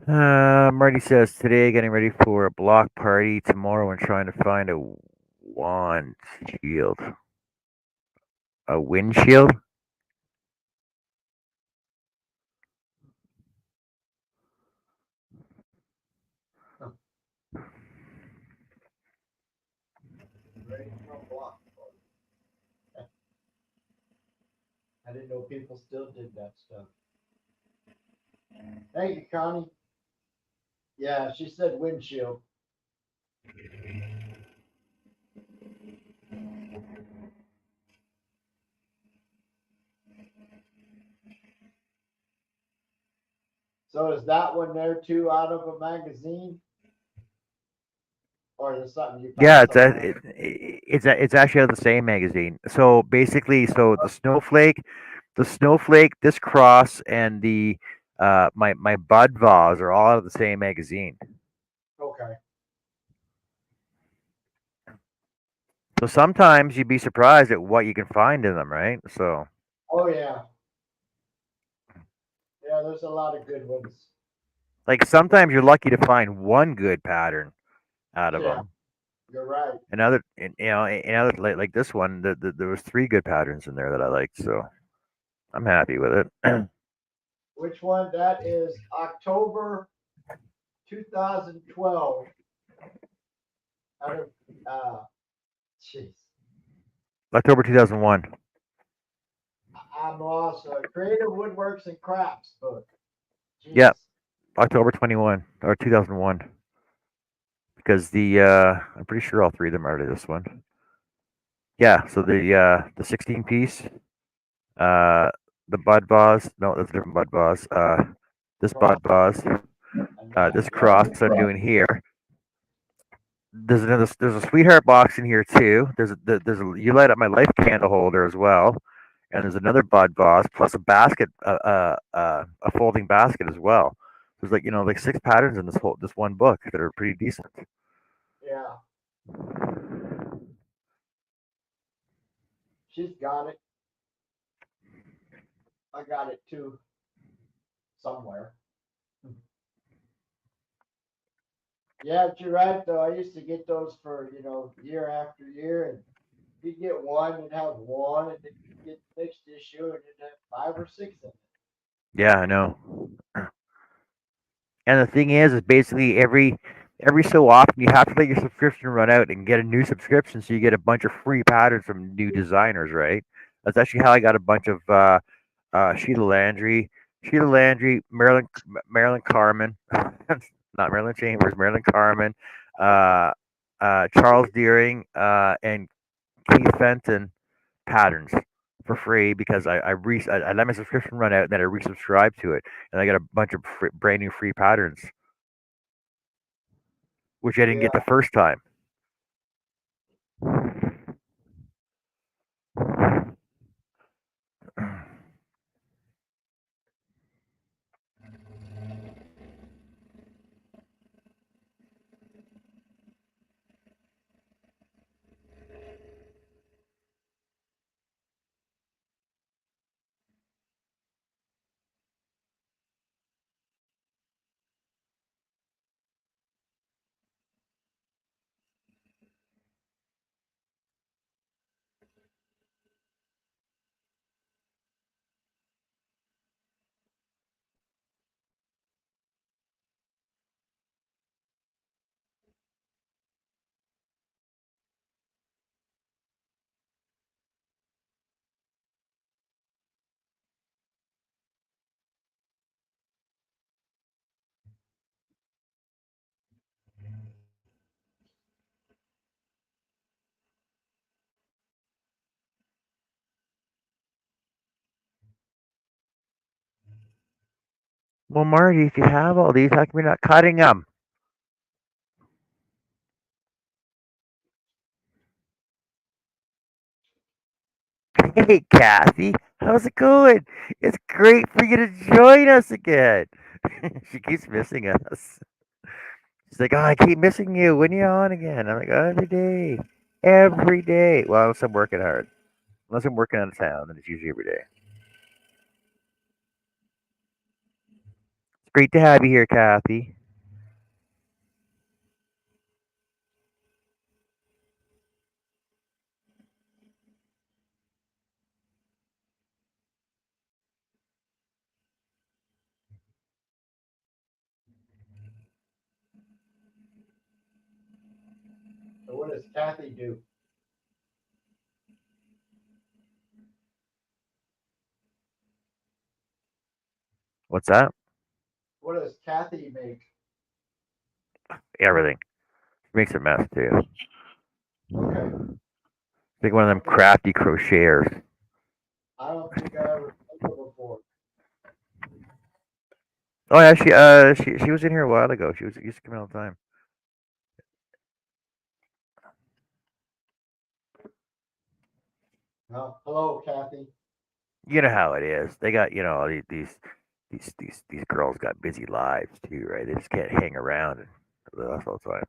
Marty says today getting ready for a block party tomorrow and trying to find a wand shield. A windshield? Ready for a block party. I didn't know people still did that stuff. Thank you, Connie. Yeah, she said windshield. So is that one there too out of a magazine? Or is it something you Yeah, found somewhere else? it's actually out of the same magazine. So basically, the snowflake, this cross, and the my bud vase are all out of the same magazine. Okay. So sometimes you'd be surprised at what you can find in them, right? So Oh yeah. Yeah, there's a lot of good ones. like sometimes you're lucky to find one good pattern out of Yeah, them. you're right. In other like this one, there was three good patterns in there that I liked. So I'm happy with it. Which one? That is October 2012 out of jeez. October 2001. I'm lost. Creative Woodworks and Crafts book. Yeah, Jeez. October 21 or 2001. Because I'm pretty sure all three of them are to this one. Yeah, so the 16 piece, uh, the Bud Vase. No, that's a different Bud Vase. This Bud Vase, this cross I'm doing here. There's a sweetheart box in here too. You light up my life candle holder as well, and there's another Bud Vase plus a basket, a folding basket as well. There's like six patterns in this one book that are pretty decent. Yeah, she's got it. I got it too somewhere. Yeah, but you're right though. I used to get those for year after year, and you'd get one and have one, and then you'd get the next issue, and you'd have five or six in it. Yeah, I know. And the thing is basically every so often you have to let your subscription run out and get a new subscription, so you get a bunch of free patterns from new designers, right? That's actually how I got a bunch of Sheila Landry, Marilyn Carmen, not Marilyn Chambers, Marilyn Carmen, uh, Charles Deering, and Keith Fenton patterns for free because I let my subscription run out and then I resubscribed to it and I got a bunch of brand new free patterns, which I didn't Yeah. get the first time. Well, Marty, if you have all these, how come you're not cutting them? Hey, Kathy, how's it going? It's great for you to join us again. She keeps missing us. She's like, oh, I keep missing you. When you on again? I'm like, oh, every day. Every day. Well, unless I'm working hard. Unless I'm working out of town, then it's usually every day. It's great to have you here, Kathy. So what does Kathy do? What's that? What does Kathy make? Everything. She makes a mess, too. Okay. Like one of them Okay. crafty crocheters. I don't think I ever seen her before. Oh, yeah, she was in here a while ago. She used to come in all the time. No. Hello, Kathy. You know how it is. They got, these girls got busy lives too, right? They just can't hang around and that's all the time.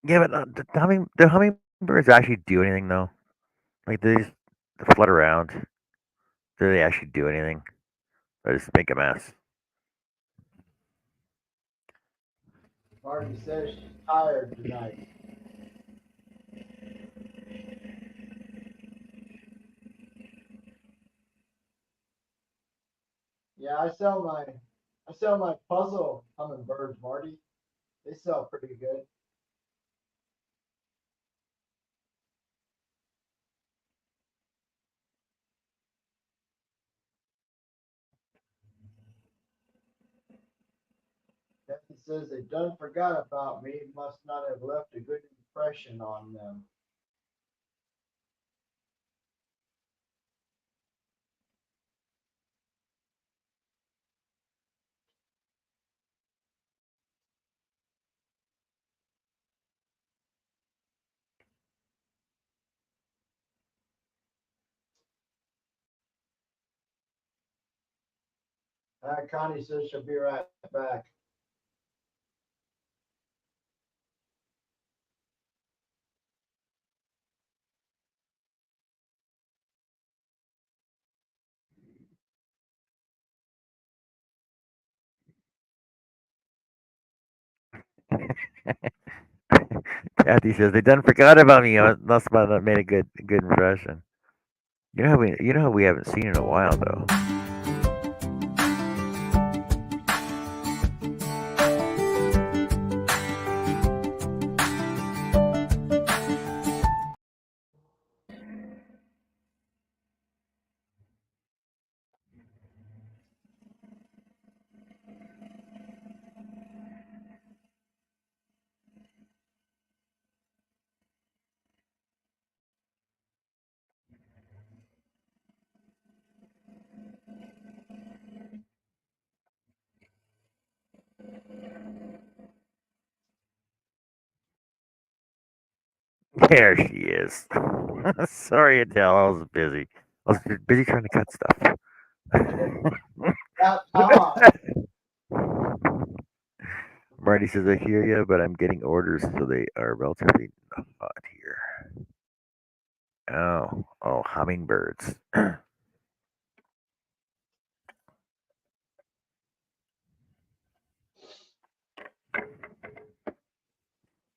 Yeah, but the hummingbirds actually do anything though. Like they just flutter around. Do they actually do anything? Or just make a mess? Marty says she's tired tonight. Yeah, I sell my puzzle hummingbirds, Marty. They sell pretty good. Kathy says they done forgot about me, must not have left a good impression on them. Connie says she'll be right back. Kathy says they done forgot about me. Must have not made a good impression. You know how we haven't seen in a while though. There she is. Sorry, Adele. I was busy. I was busy trying to cut stuff. About time. Marty says, I hear you, but I'm getting orders, so they are relatively hot here. Oh, hummingbirds.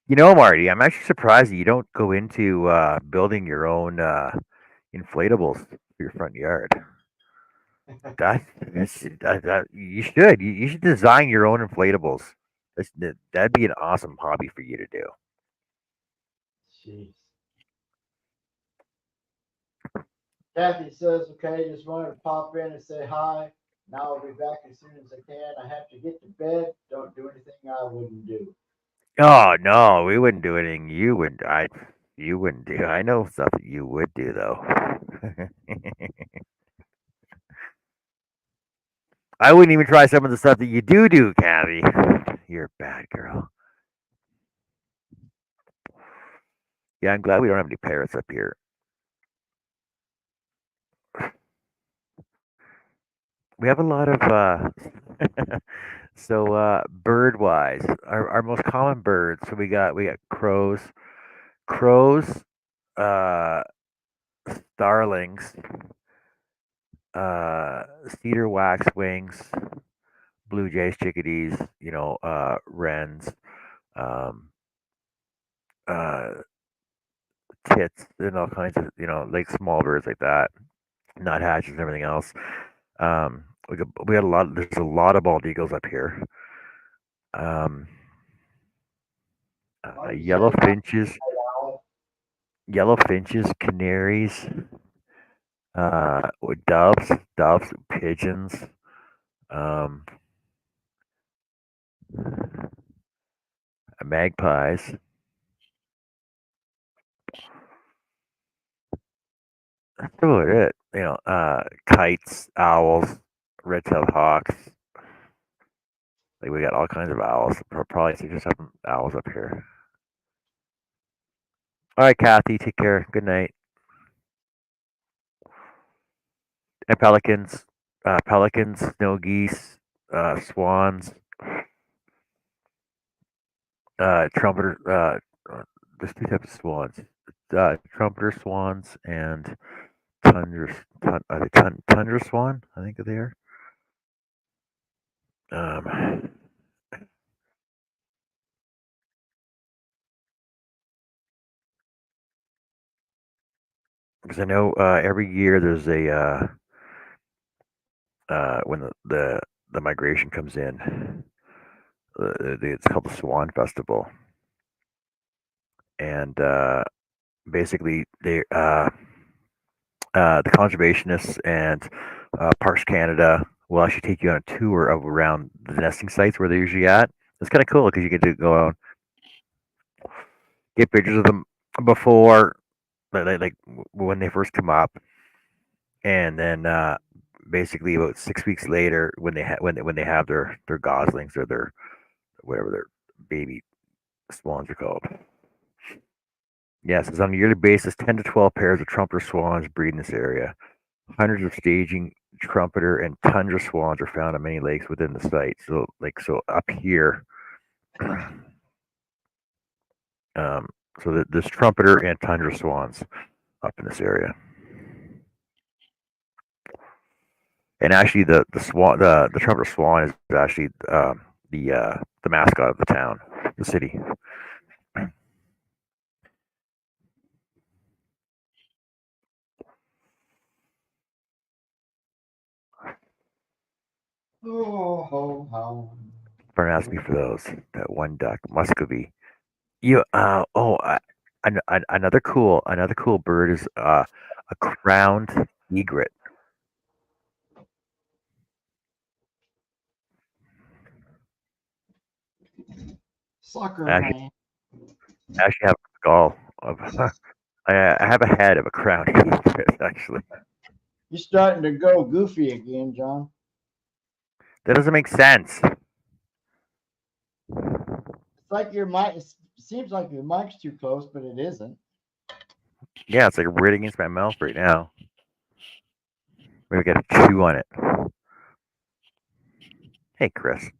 You know, Marty, I'm actually surprised that you don't go into building your own inflatables for your front yard. You should. You should design your own inflatables. That'd be an awesome hobby for you to do. Jeez. Kathy says, okay, just wanted to pop in and say hi. Now I'll be back as soon as I can. I have to get to bed. Don't do anything I wouldn't do. Oh no, we wouldn't do anything. You wouldn't do. I know stuff that you would do though. I wouldn't even try some of the stuff that you do, Kathy. You're a bad girl. Yeah, I'm glad we don't have any parrots up here. We have a lot of so bird wise, our most common birds. So we got crows, uh, starlings, cedar waxwings, blue jays, chickadees, wrens, um, uh, tits, and all kinds of like small birds like that, nuthatches and everything else. We got a lot. There's a lot of bald eagles up here. Um, Marty yellow said hi. finches, Owl. canaries, with doves, pigeons, um, magpies. That's about it. Kites, owls, red-tailed hawks. Like we got all kinds of owls. Probably 6 or 7 owls up here. All right, Kathy. Take care. Good night. And pelicans, snow geese, swans, trumpeter. There's 2 types of swans. Trumpeter swans and tundra swan. I think they are. Um, because I know every year there's a when the migration comes in, it's called the Swan Festival, and basically the conservationists and Parks Canada will actually take you on a tour of around the nesting sites where they're usually at. It's kind of cool because you get to go out, get pictures of them before, like when they first come up, and then basically about 6 weeks later when they have their goslings or their whatever their baby swans are called. Yes, it's on a yearly basis. 10 to 12 pairs of trumpeter swans breed in this area. Hundreds of staging trumpeter and tundra swans are found on many lakes within the site. So up here, um, there's trumpeter and tundra swans up in this area. And actually, the trumpeter swan is actually the mascot of the town, the city. Oh, ho, ho. Burn asked me for those. That one duck, Muscovy. You oh another cool bird is a crowned egret. Sucker I actually, man. I actually have a skull of I have a head of a crowned egret actually. You're starting to go goofy again, John. That doesn't make sense. It's like your mic. It seems like your mic's too close, but it isn't. Yeah, it's like right against my mouth right now. Maybe I gotta chew on it. Hey, Chris.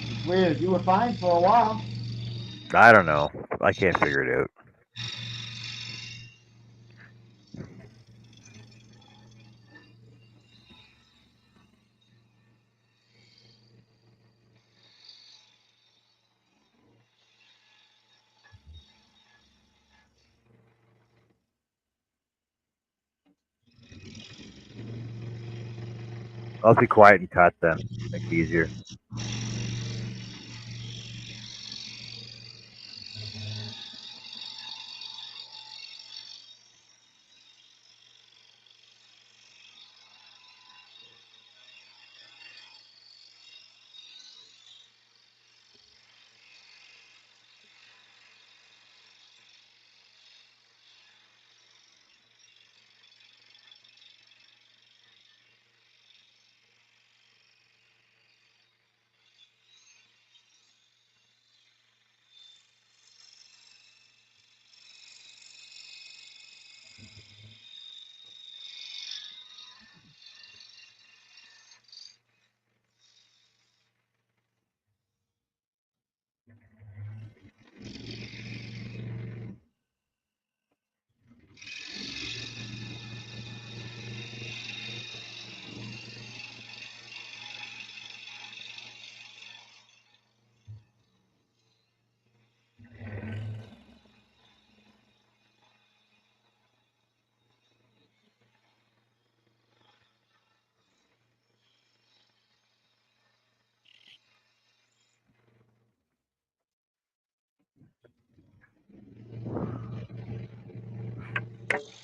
It's weird. You were fine for a while. I don't know. I can't figure it out. I'll be quiet and cut then. Make it easier.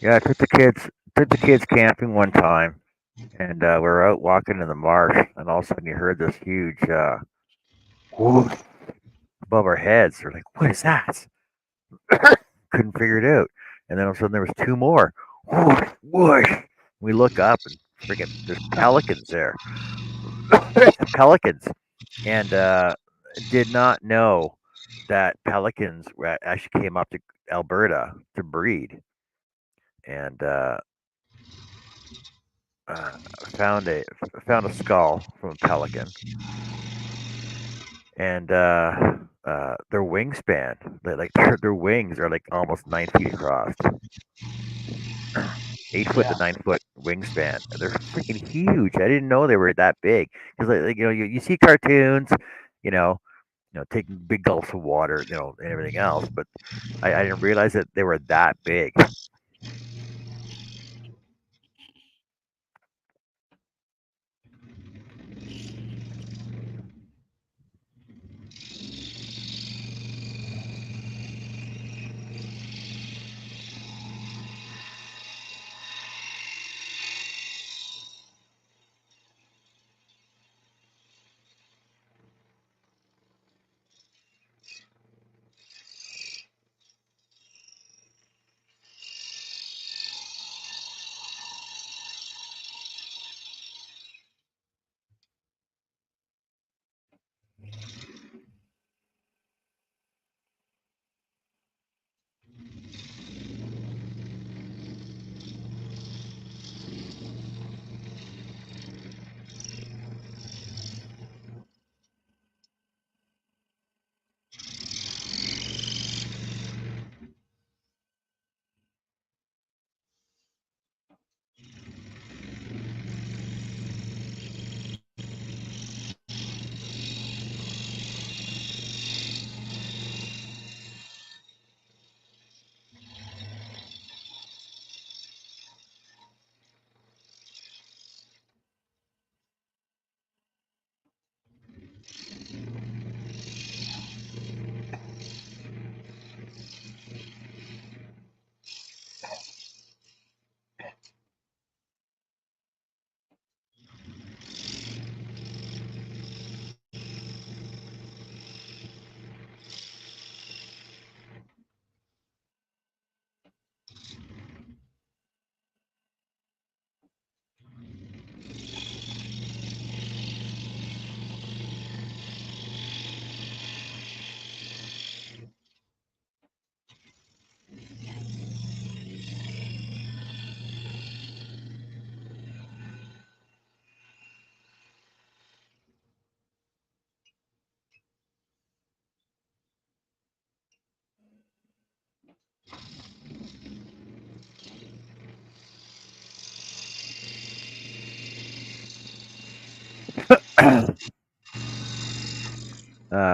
Yeah, I took the kids camping one time, and we were out walking in the marsh, and all of a sudden you heard this huge whoosh above our heads. We're like, "What is that?" Couldn't figure it out, and then all of a sudden there was two more. Whoosh, whoosh. We look up, and freaking there's pelicans there. Pelicans, and did not know that pelicans actually came up to Alberta to breed, and uh, found a found a skull from a pelican, and their wingspan, like their wings are like almost 9 feet across, 8 foot to Yeah. 9 foot wingspan. They're freaking huge. I didn't know they were that big because you see cartoons, you know, taking big gulps of water, and everything else, but I didn't realize that they were that big.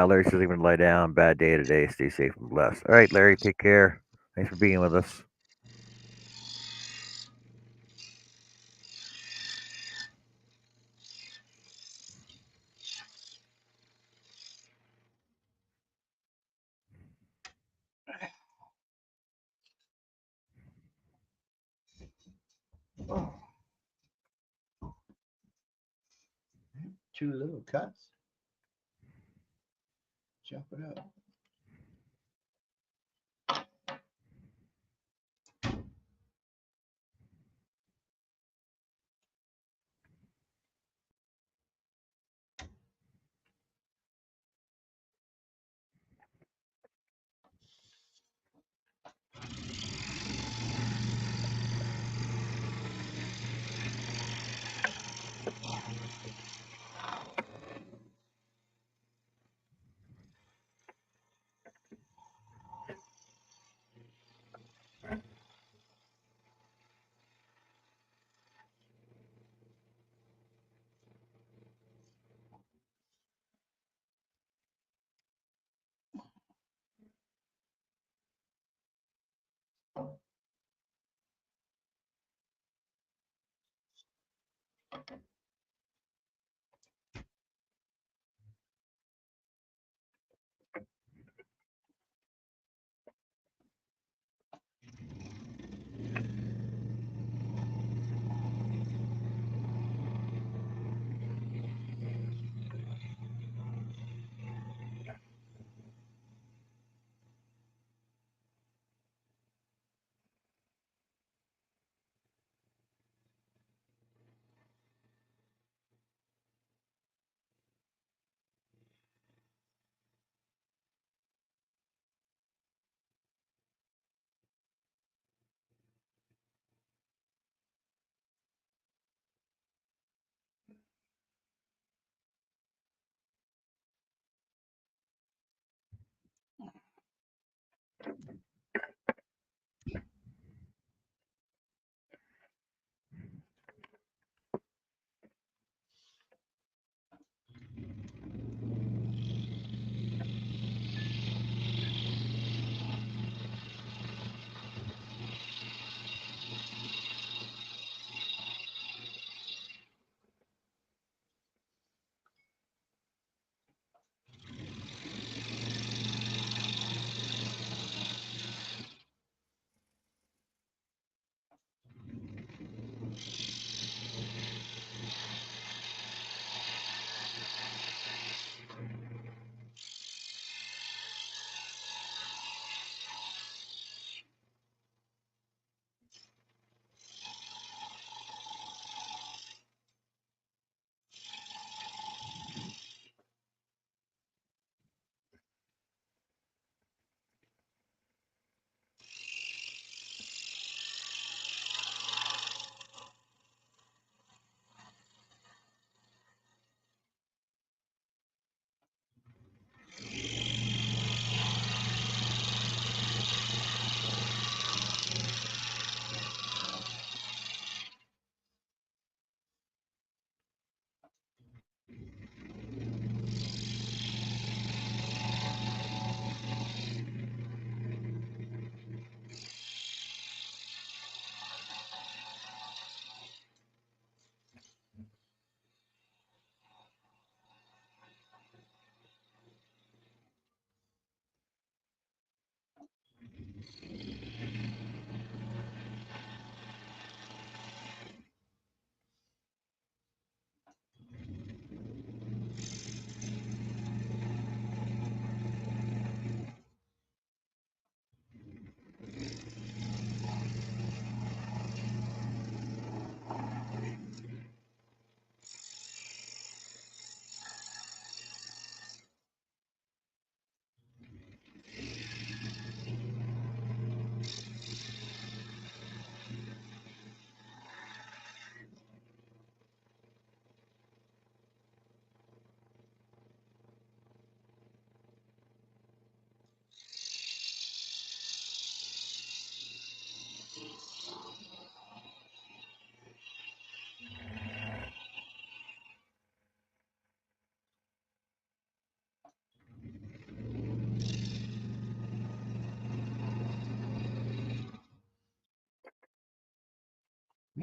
Larry says he's going to lie down. Bad day today. Stay safe and blessed. All right, Larry, take care. Thanks for being with us. Oh, two little cuts. Chop it up.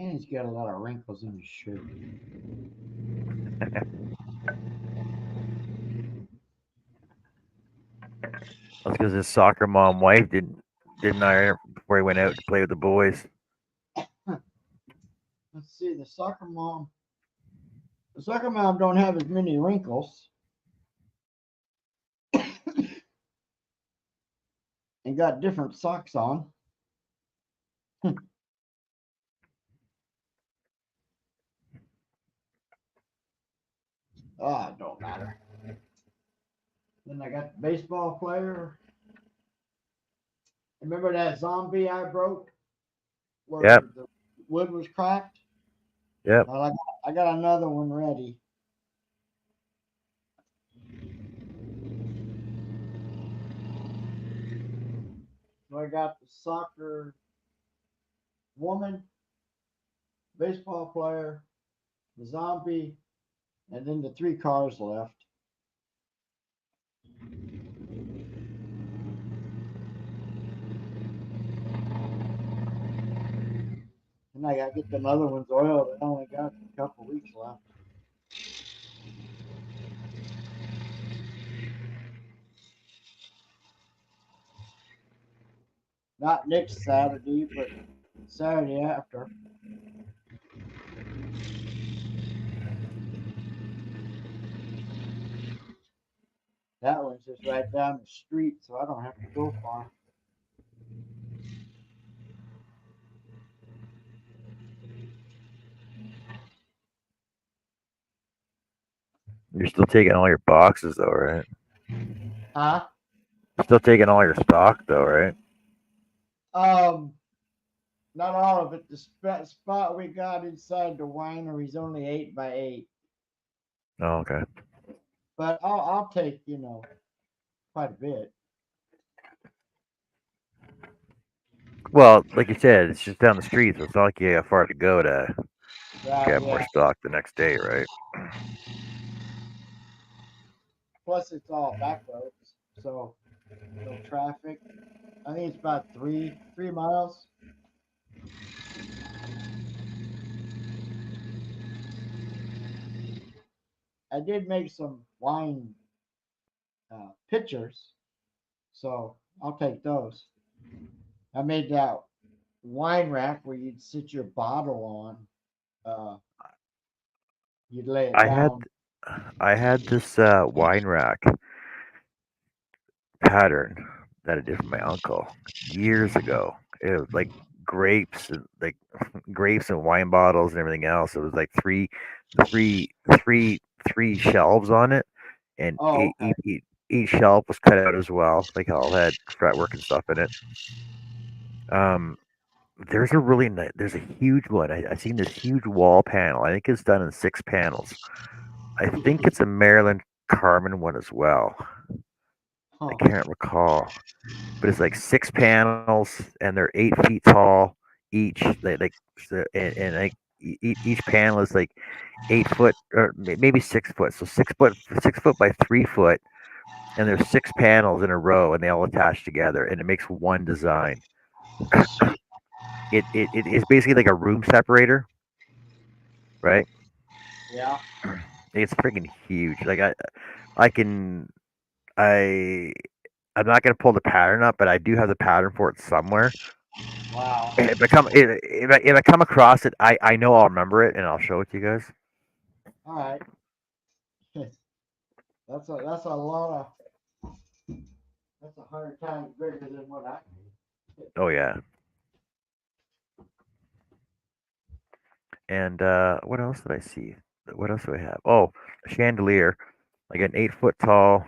Man, he's got a lot of wrinkles in his shirt. That's because his soccer mom wife didn't iron it before he went out to play with the boys. Let's see, the soccer mom. The soccer mom don't have as many wrinkles. And got different socks on. It don't matter. Then I got the baseball player. Remember that zombie I broke where Yep. the wood was cracked? Yep. Well, I got another one ready. So I got the soccer woman, baseball player, the zombie, and then the 3 cars left. And I gotta get them other ones oiled. I only got a couple weeks left. Not next Saturday, but Saturday after. That one's just right down the street, so I don't have to go far. You're still taking all your boxes though, right? Huh? Still taking all your stock though, right? Um, not all of it. The spot we got inside the winery is only 8 by 8, Oh, okay. but I'll take quite a bit. Well, like you said, it's just down the street, so it's not like you got far to go to get more Yeah. stock the next day, right? Plus, it's all back roads, so no traffic. I think it's about 3 miles. I did make some wine pictures, so I'll take those. I made that wine rack where you'd sit your bottle on. You'd lay it I had down. I had this wine rack pattern that I did for my uncle years ago. It was like grapes and like grapes and wine bottles and everything else. It was like three, three, three shelves on it, and Oh, okay. each shelf was cut out as well. Like all had fretwork and stuff in it. Um, there's a huge one. I seen this huge wall panel. I think it's done in 6 panels. I think it's a Maryland Carmen one as well. I Huh. can't recall, but it's like 6 panels and they're 8 feet tall each. And like each panel is like 8 foot or maybe 6 foot. So 6 foot, 6 foot by 3 foot, and there's 6 panels in a row, and they all attach together, and it makes one design. It is basically like a room separator, right? Yeah. It's freaking huge. Like I can I I'm not gonna pull the pattern up, but I do have the pattern for it somewhere. Wow. If I come across it, I know I'll remember it and I'll show it to you guys. All right. That's a lot of that's 100 times bigger than what I made. Oh yeah. And what else did I see? What else do I have? Oh, a chandelier, like an 8 foot tall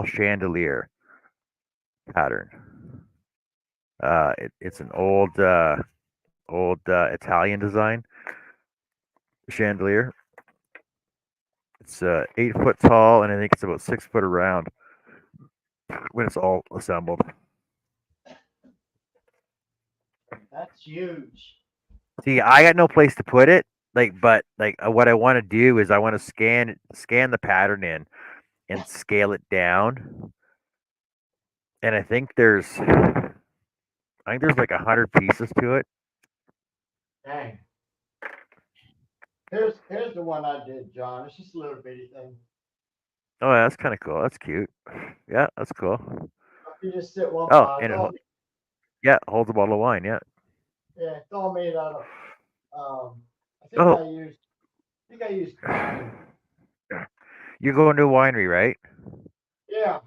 chandelier pattern. It's an old Italian design chandelier. It's 8 foot tall, and I think it's about 6 foot around when it's all assembled. That's huge. See, I got no place to put it. But what I want to do is I want to scan the pattern in and scale it down. And I think there's like 100 pieces to it. Dang. Here's the one I did, John. It's just a little bitty thing. Oh, yeah, that's kind of cool. That's cute. Yeah, that's cool. You just sit one Oh, bottle. and yeah, holds a bottle of wine. Yeah. Yeah, it's all made out of. I think Oh, I used pine. you're going to a winery, right? Yeah.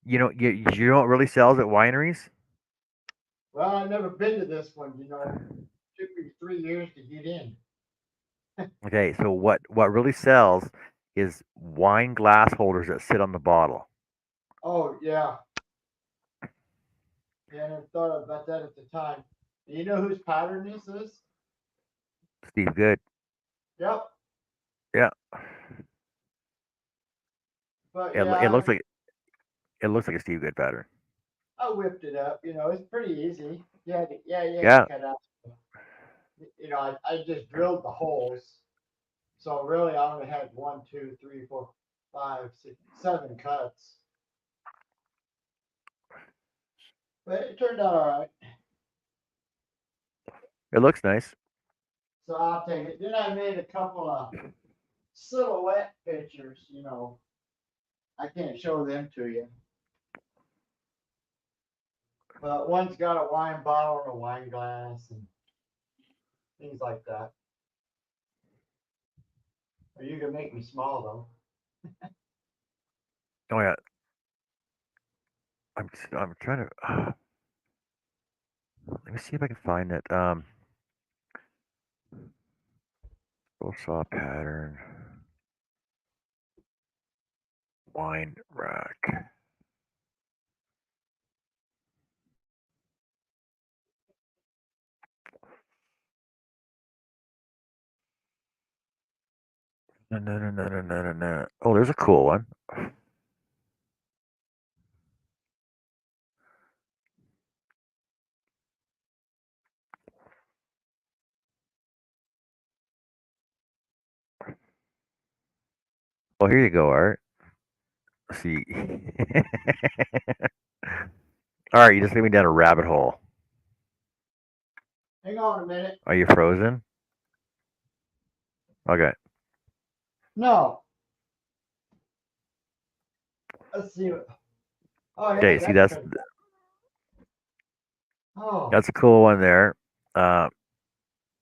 You don't really sell at wineries. Well, I've never been to this one. Took me 3 years to get in. Okay, so what really sells is wine glass holders that sit on the bottle. Oh yeah, yeah. I never thought about that at the time. Do you know whose pattern this is? Steve Good. Yep. Yeah. But It, yeah, it looks like it looks like a Steve Good pattern. I whipped it up. It's pretty easy. You had to Yeah. cut out. I just drilled the holes. So really, I only had one, two, three, four, five, six, 7 cuts. But it turned out all right. It looks nice. So I'll take it. Then I made a couple of silhouette pictures. I can't show them to you. But one's got a wine bottle and a wine glass and things like that. Or you can make me small though. Oh yeah. I'm trying to let me see if I can find it. Scroll saw pattern wine rack. No, no, no, no, no, no, no, no. Oh, there's a cool one. Well, here you go, Art. See. All right, you just lead me down a rabbit hole. Hang on a minute. Are you frozen? Okay. No. Let's see. Oh yeah, Okay. See, that's pretty. Oh, that's a cool one there. Uh,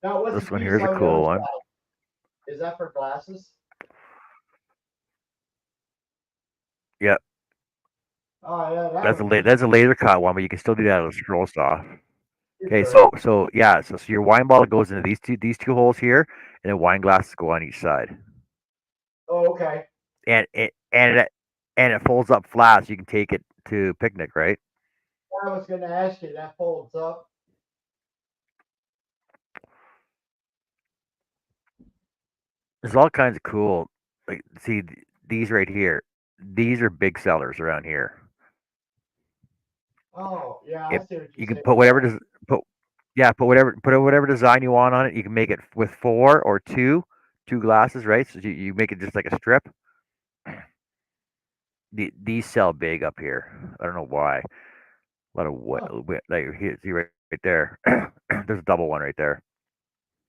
now what's the this one piece here is a on the other cool one. side? Is that for glasses? Yep. Oh yeah, that That's would be that's a laser cut one, but you can still do that with a scroll saw. you Okay, could. so yeah, so your wine bottle goes into these two holes here, and then wine glasses go on each side, Oh, okay. and it folds up flat, so you can take it to picnic, right? I was gonna ask you. That folds up. There's all kinds of cool. Like, see these right here. These are big sellers around here. Oh yeah, I If see what you're you can saying put there. put yeah put whatever design you want on it. You can make it with four or two glasses, right? So you make it just like a strip. These sell big up here. I don't know why. A lot of Huh. like here, see right there. There's a double one right there.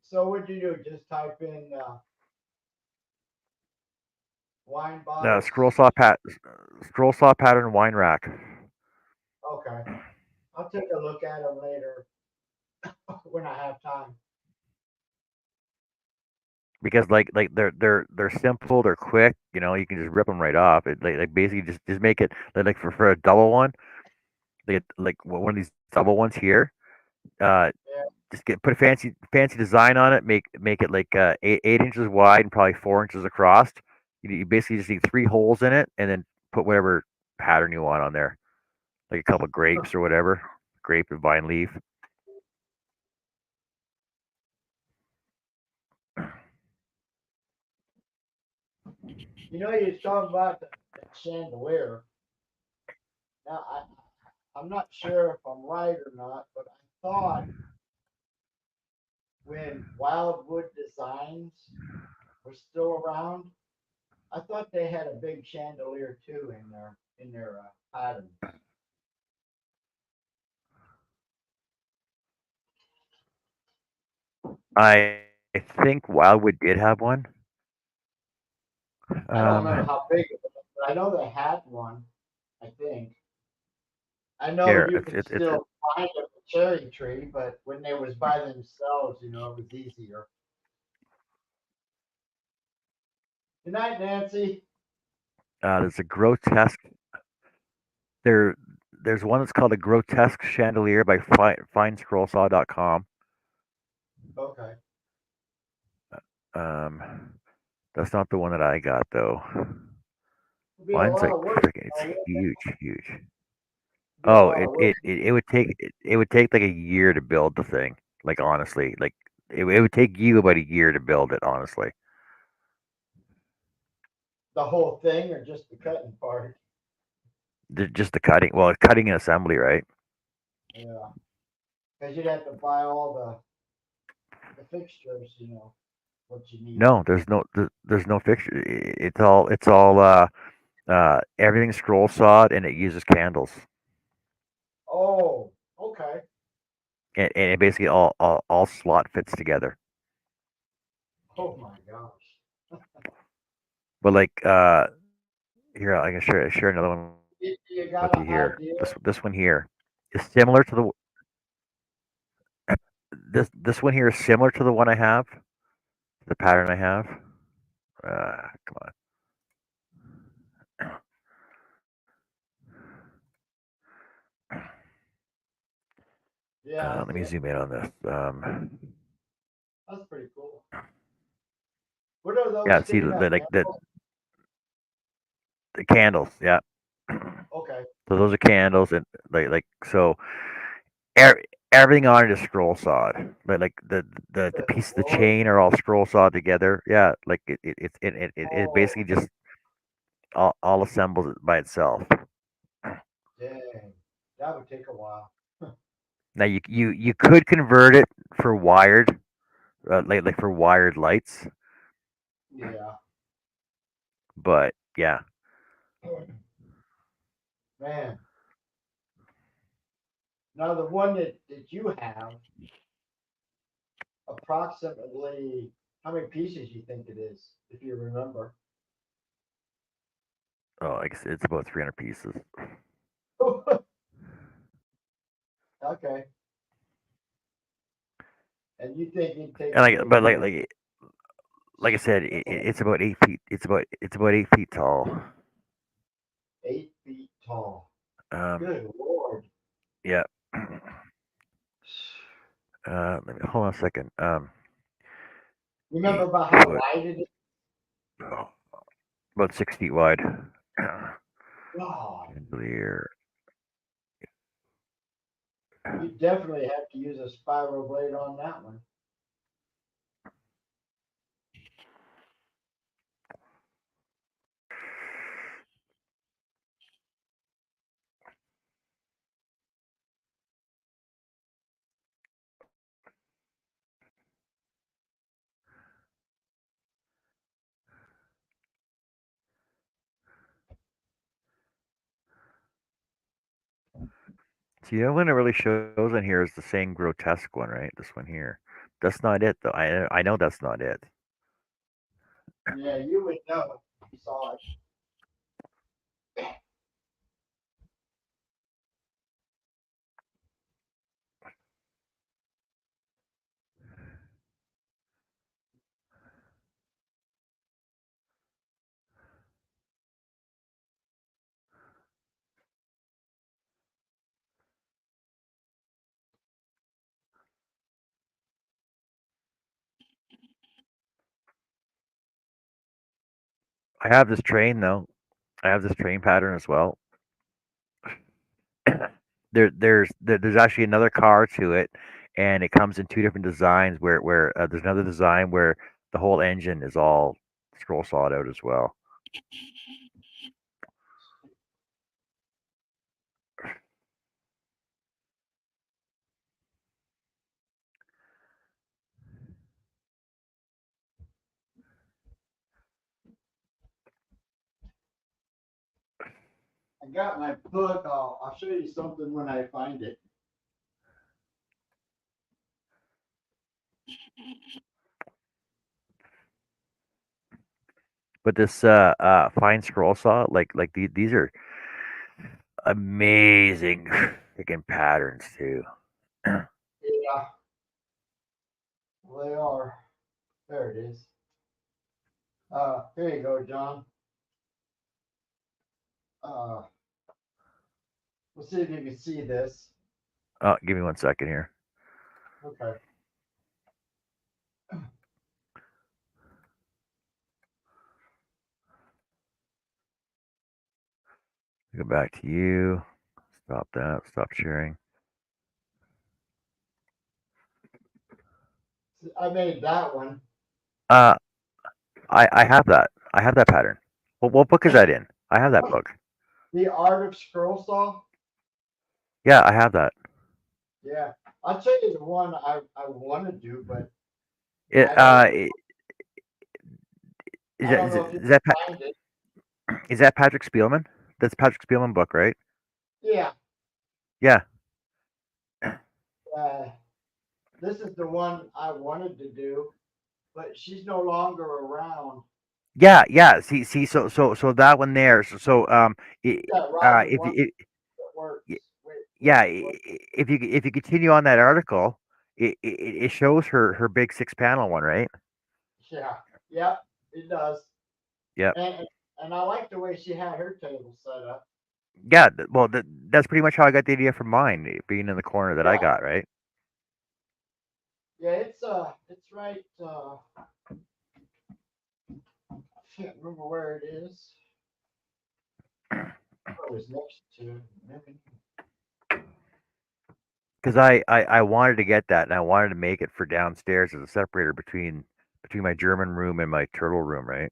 So what'd you do? Just type in wine No, bottles. scroll saw pattern wine rack. Okay, I'll take a look at them later when I have time. Because like they're simple, they're quick. You can just rip them right off. It like basically just make it like for a double one. Like one of these double ones here. Uh, Yeah. just put a fancy design on it. Make it like 8 inches wide and probably 4 inches across. You basically just need three holes in it, and then put whatever pattern you want on there, like a couple of grapes or whatever, grape and vine leaf. You was talking about the chandelier. Now I'm not sure if I'm right or not, but I thought when Wildwood Designs was still around, I thought they had a big chandelier too in their pattern. I think Wildwood did have one. I don't remember Um, how big it was, but I know they had one. I think. I know here you could it's still find a cherry tree, but when they was by themselves, it was easier. Good night, Nancy. there's a grotesque there. There's one that's called a grotesque chandelier by FineScrollSaw.com. Okay. That's not the one that I got though. It'd be a Mine's lot like of work. freaking. It's huge, huge. It'd be a Oh, lot of work. it would take like a year to build the thing. Like honestly, like it would take you about a year to build it. Honestly, The whole thing, or just the cutting part. just the cutting. Well, cutting and assembly, right? Yeah, because you'd have to buy all the fixtures. What you need. No, there's no fixture. It's all everything's scroll sawed and it uses candles, Oh, okay. and it basically all slot fits together. Oh my gosh. But like here I can share another one with You you got here. an This idea? one here is similar to this one here is similar to the one I have, the pattern I have. Come on. Yeah, I Let me see it. zoom in on this. That's pretty cool. What are those Yeah, see sticking up? like Candles? the candles. Yeah. Okay. So those are candles, and like so er, everything on it is scroll sawed. Like the Good piece of the Lord. chain are all scroll sawed together. Yeah, like it Oh, basically just all assembles it by itself. dang. That would take a while. Now you could convert it for wired, like for wired lights, Yeah. but yeah. Man. Now, the one that you have, approximately how many pieces you think it is, if you remember? Oh, I guess it's about 300 pieces. Okay. And you think it'd take And you a but year? like I said, it's about 8 feet. It's about 8 feet tall. 8 feet tall. Um, Good Lord. yeah. Let me hold on a second. Remember about It's how wide it is? oh, about 6 feet wide. God. Chandelier. You definitely have to use a spiral blade on that one. See, the one that really shows on here is the same grotesque one, right? This one here. That's not it, though. I know that's not it. Yeah, you would know if you saw it. I have this train though. I have this train pattern as well. There's actually another car to it, and it comes in two different designs. Where there's another design where the whole engine is all scroll sawed out as well. I got my book. I'll show you something when I find it. But this fine scroll saw, these are amazing freaking patterns too. Yeah, they are. There it is. Here you go, John. Uh, we'll see if you can see this. Oh, give me 1 second here. Okay. Go back to you. Stop that. Stop sharing. I made that one. Uh, I have that. I have that pattern. What book is that in? I have that book. The Art of Scroll Saw. Yeah, I have that. Yeah, I'll tell you the one I want to do, but It, I don't. is I that don't is, know if you is that can find it. is that Patrick Spielman? That's Patrick Spielman book, right? Yeah. Yeah. Uh, this is the one I wanted to do, but she's no longer around. Yeah. See. So that one there. I- That Robin if one you, that works. yeah, if you continue on that article, it shows her big 6 panel one, right? Yeah. Yep. It does. Yep. And I like the way she had her table set up. Yeah. Well, that's pretty much how I got the idea from mine, being in the corner that I Yeah. got, right? Yeah. It's right. I can't remember where it is. It was next to maybe. Because I wanted to get that, and I wanted to make it for downstairs as a separator between my German room and my turtle room, right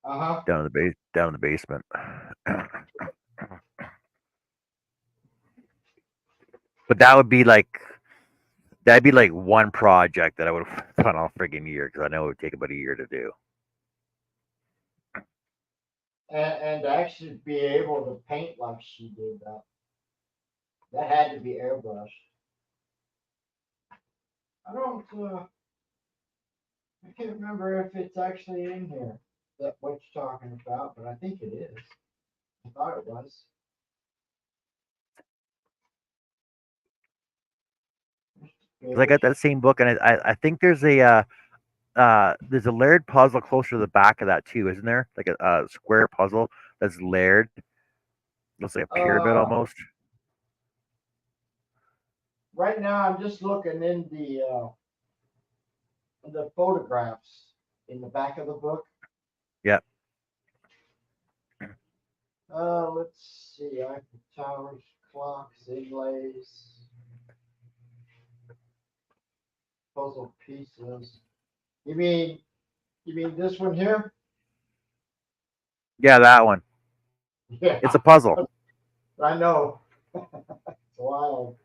Uh huh. down in the basement. But that'd be like one project that I would have done all friggin' year because I know it would take about a year to do. And to actually be able to paint like she did that had to be airbrushed. I don't. I can't remember if it's actually in here that what you're talking about, but I think it is. I thought it was. Because I got that same book, and I think there's a layered puzzle closer to the back of that too, isn't there? Like a square puzzle that's layered. Looks like a pyramid Uh, almost. right now I'm just looking in the photographs in the back of the book. Yeah. Let's see. Eiffel Towers, clocks, inlays, puzzle pieces. You mean you mean this one here? Yeah, that one. Yeah, It's a puzzle. I know. It's wild.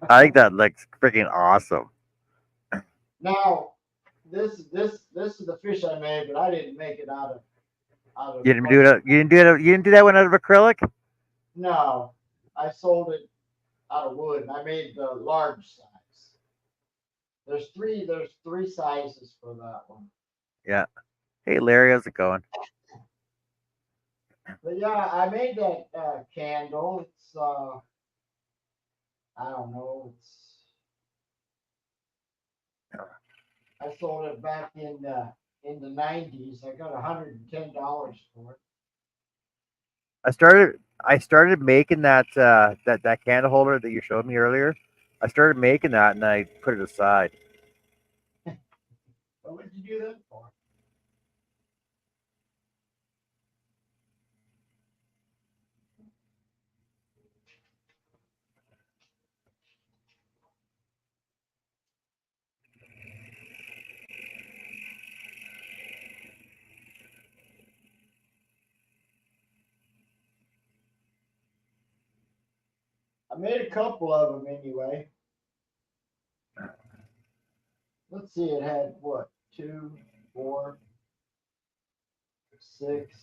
I think that looks freaking awesome. Now, this is the fish I made, but I didn't make it out of You didn't do puzzle. it. You didn't do it. You didn't do that one out of acrylic. No, I sold it out of wood. And I made the large size. There's three sizes for that one. Yeah. Hey, Larry, how's it going? But yeah, I made that candle. It's I don't know. I sold it back in the '90s. I got $110 for it. I started making that candle holder that you showed me earlier. I started making that and I put it aside. What did you do that for? I made a couple of them anyway. Let's see, it had what? 2, 4, 6,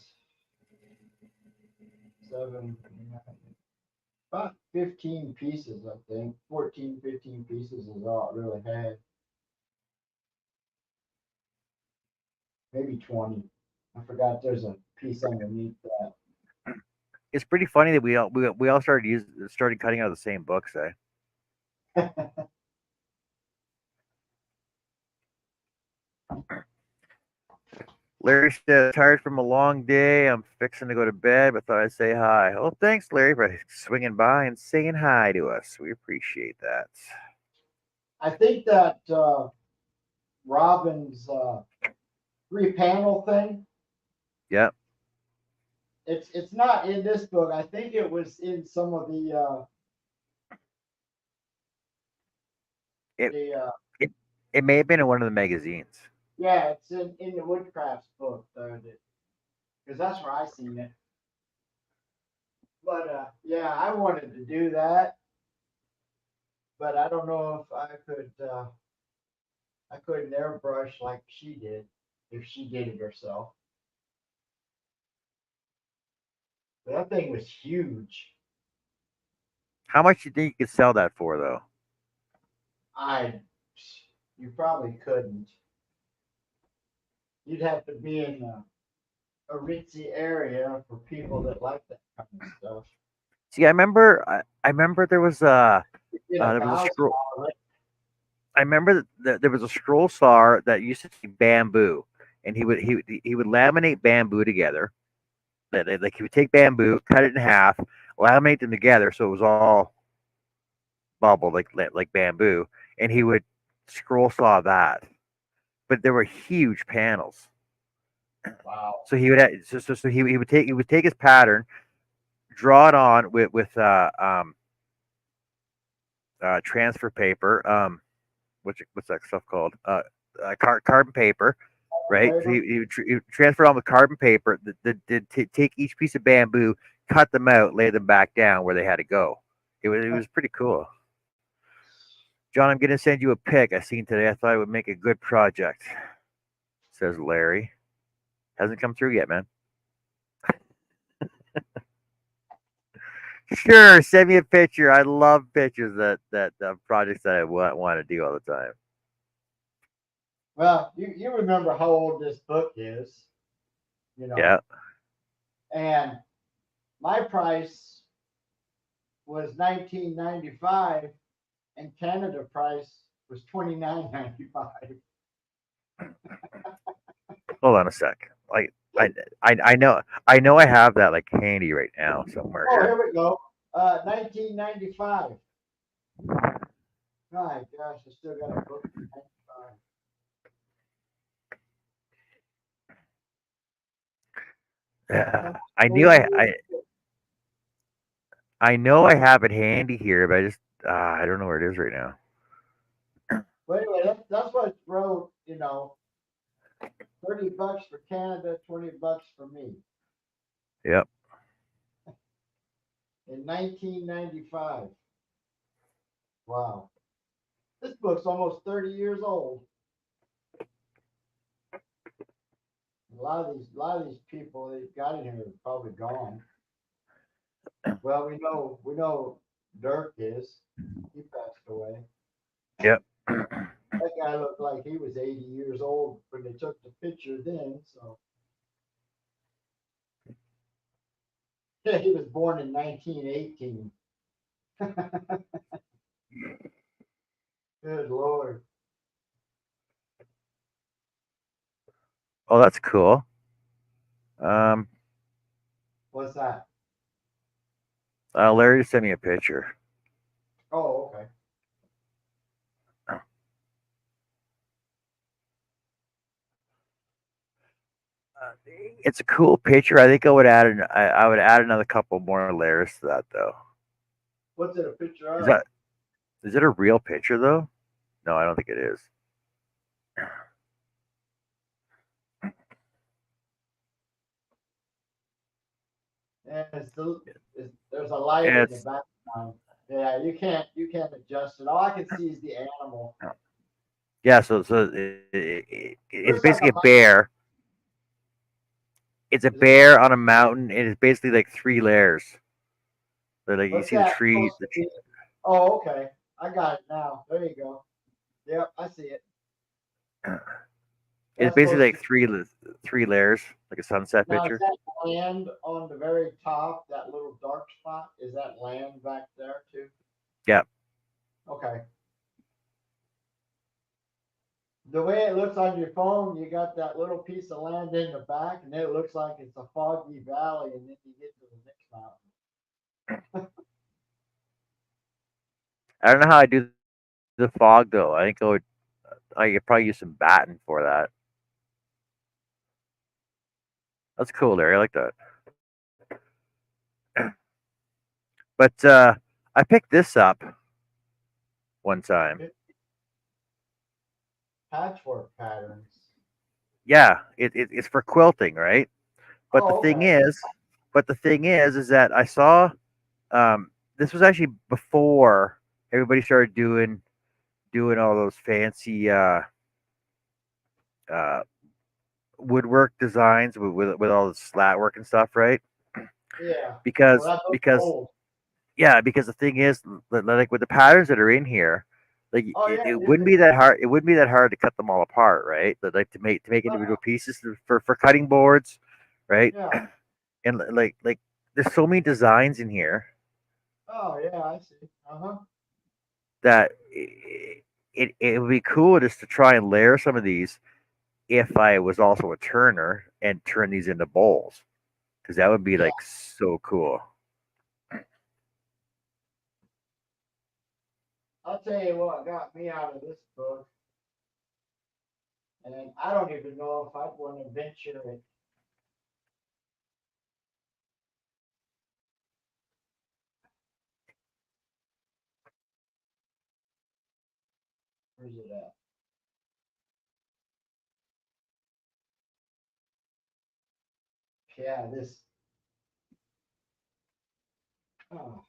7, 9, about 15 pieces, I think. 14, 15 pieces is all it really had. Maybe 20. I forgot there's a piece underneath that. It's pretty funny that we all started cutting out of the same books. Larry said, tired from a long day. I'm fixing to go to bed, but thought I'd say hi. Oh, thanks, Larry, for swinging by and saying hi to us. We appreciate that. I think that Robin's 3 panel thing. Yep. It's not in this book. I think it was in some of It, the it it may have been in one of the magazines. yeah, it's in the Woodcrafts book because that's where I seen it. But yeah, I wanted to do that, but I don't know if I could. I couldn't airbrush like she did if she did it herself. But that thing was huge. How much do you think you could sell that for, though? I, you probably couldn't. You'd have to be in a ritzy area for people that like that kind of stuff. See, I remember In there was a scroll. $1,000. I remember that there was a scroll saw that used to be bamboo, and he would laminate bamboo together. Like he would take bamboo, cut it in half, laminate them together so it was all bubble like bamboo, and he would scroll saw that. But there were huge panels. Wow. So he would take his pattern, draw it on with transfer paper. What's that stuff called? Carbon paper, right? So Paper? he would transfer it on with carbon paper. Take each piece of bamboo, cut them out, lay them back down where they had to go. It was pretty cool. John, I'm gonna send you a pic I seen today. I thought it would make a good project. Says Larry. Hasn't come through yet, man. Sure, send me a picture. I love pictures that projects that I want to do all the time. Well, you remember how old this book is, you Yeah. know, and my price was 19.95, and Canada price was 29.95. Hold on a sec. I know I have that like handy right now somewhere Oh, here. here we go. 1995. My gosh, I still got a book from 95. Yeah. That's I knew 30 I, years. I I know I have it handy here, but I don't know where it is right now. But anyway, that's what it wrote, 30 bucks for Canada, 20 bucks for me Yep. in 1995. Wow. This book's almost 30 years old. A lot of these people that got in here are probably gone. Well, we know Dirk is. He passed away. Yep. That guy looked like he was 80 years old when they took the picture then. So yeah, he was born in 1918. Good Lord. Oh, that's cool. Um, What's that? Larry sent me a picture. Oh, okay. It's a cool picture. I think I would add another couple more layers to that though. What's it a picture Is of? that is it a real picture though? No, I don't think it is. And there's a light in the It's background. Yeah, you can't adjust it. All I can see is the animal. yeah. So it's Looks like basically a a bear. It's a is it bear on a mountain. It is basically like three layers. Like you What's see the that tree. supposed to be? Oh, okay. I got it now. There you go. Yep, I see it. It's That's basically supposed to like three layers, like a sunset now is picture. that land on the very top, that little dark spot? Is that land back there too? Yeah. Okay. The way it looks on your phone, you got that little piece of land in the back, and it looks like it's a foggy valley, and then you get to the next mountain. I don't know how I do the fog though. I think I could probably use some batten for that. That's cool, Larry. I like that. But I picked this up one time. Patchwork patterns. Yeah, it's for quilting, right? But the Oh, thing okay. is, is that I saw this was actually before everybody started doing all those fancy uh, woodwork designs with all the slat work and stuff, right? Yeah. Well, Because that looks because old. yeah, because the thing is, like with the patterns that are in here, like Oh, yeah, it it is. wouldn't be that hard. It wouldn't be that hard to cut them all apart, right? Like to make individual pieces for cutting boards, right? Yeah. And like there's so many designs in here Oh, yeah, I see. Uh-huh. that it would be cool just to try and layer some of these if I was also a turner and turn these into bowls because that would be Yeah. like so cool. I'll tell you what got me out of this book, and I don't even know if I'd want to venture it. Where's it at? Yeah, this. Oh, All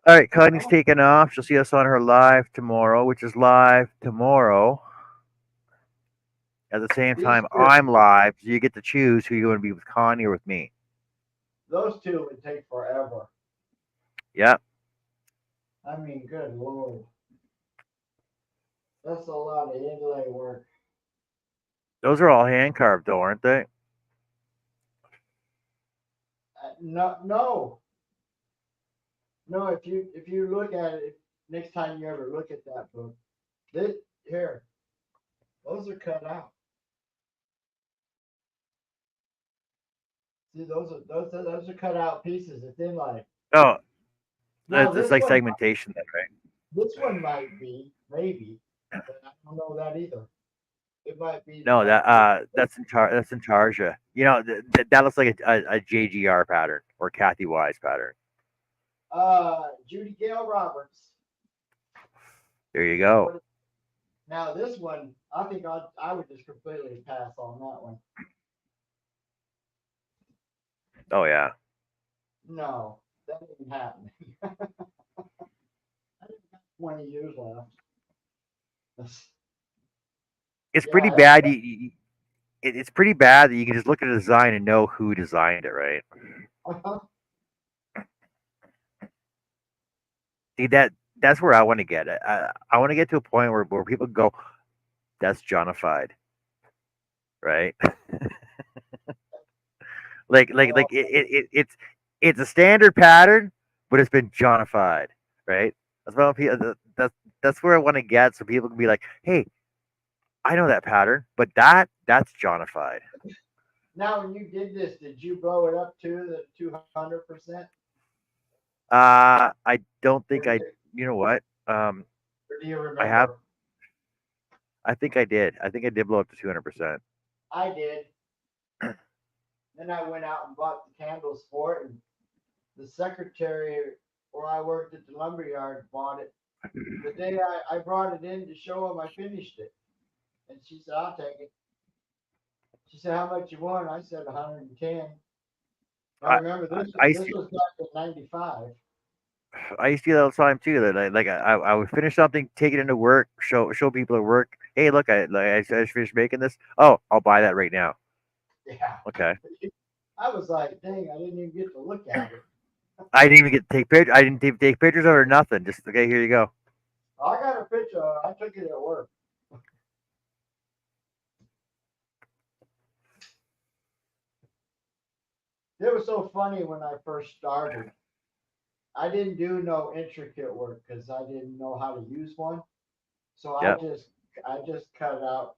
right, Connie's oh, taking off. She'll see us on her live tomorrow, which is live tomorrow. At the same these time, two, I'm live, so you get to choose who you're going to be with Connie or with me. those two would take forever. Yeah, I mean, good lord, that's a lot of inlay work. those are all hand carved, though, aren't they? No, no, no. If you look at it next time you ever look at that book, this here, those are cut out. See, those are cut out pieces. It's inlay. Oh, Now it's this like one, segmentation, then, right? this one might be maybe, but I don't know that either. It might be No, like the that's in Tarja. That looks like a JGR pattern or Kathy Wise pattern. Judy Gale Roberts. There you go. Now this one, I think I would just completely pass on that one. Oh yeah, No, that ain't happening. I think I got 20 years left. it's pretty Yeah, bad. It's pretty bad that you can just look at a design and know who designed it, right? See that's where I want to get. I want to get to a point where people go, that's Johnified, right? oh, It's a standard pattern, but it's been Johnified, right? That's what that's where I want to get, so people can be like, hey, I know that pattern, but that's Johnified. now when you did this, did you blow it up to the 200%? I don't Or think did I. it, You know what? or do you I have. remember? I think I did. I think I did blow up to 200%. I did. Then I went out and bought the candles for it, and the secretary where I worked at the lumber yard bought it. The day I brought it in to show him I finished it. And she said, I'll take it. She said, how much you want? I said 110. I I remember I, this I used this to was back in 95. I used to do that all the time too. That I would finish something, take it into work, show people at work. Hey, look, I just finished making this. Oh, I'll buy that right now. Yeah. Okay. I was like, dang, I didn't even get to look at it. I didn't even get to take pictures. I didn't take pictures of it or nothing. Just okay, here you go. I got a picture. I took it at work. It was so funny when I first started. I didn't do no intricate work because I didn't know how to use one. So Yep. I just cut out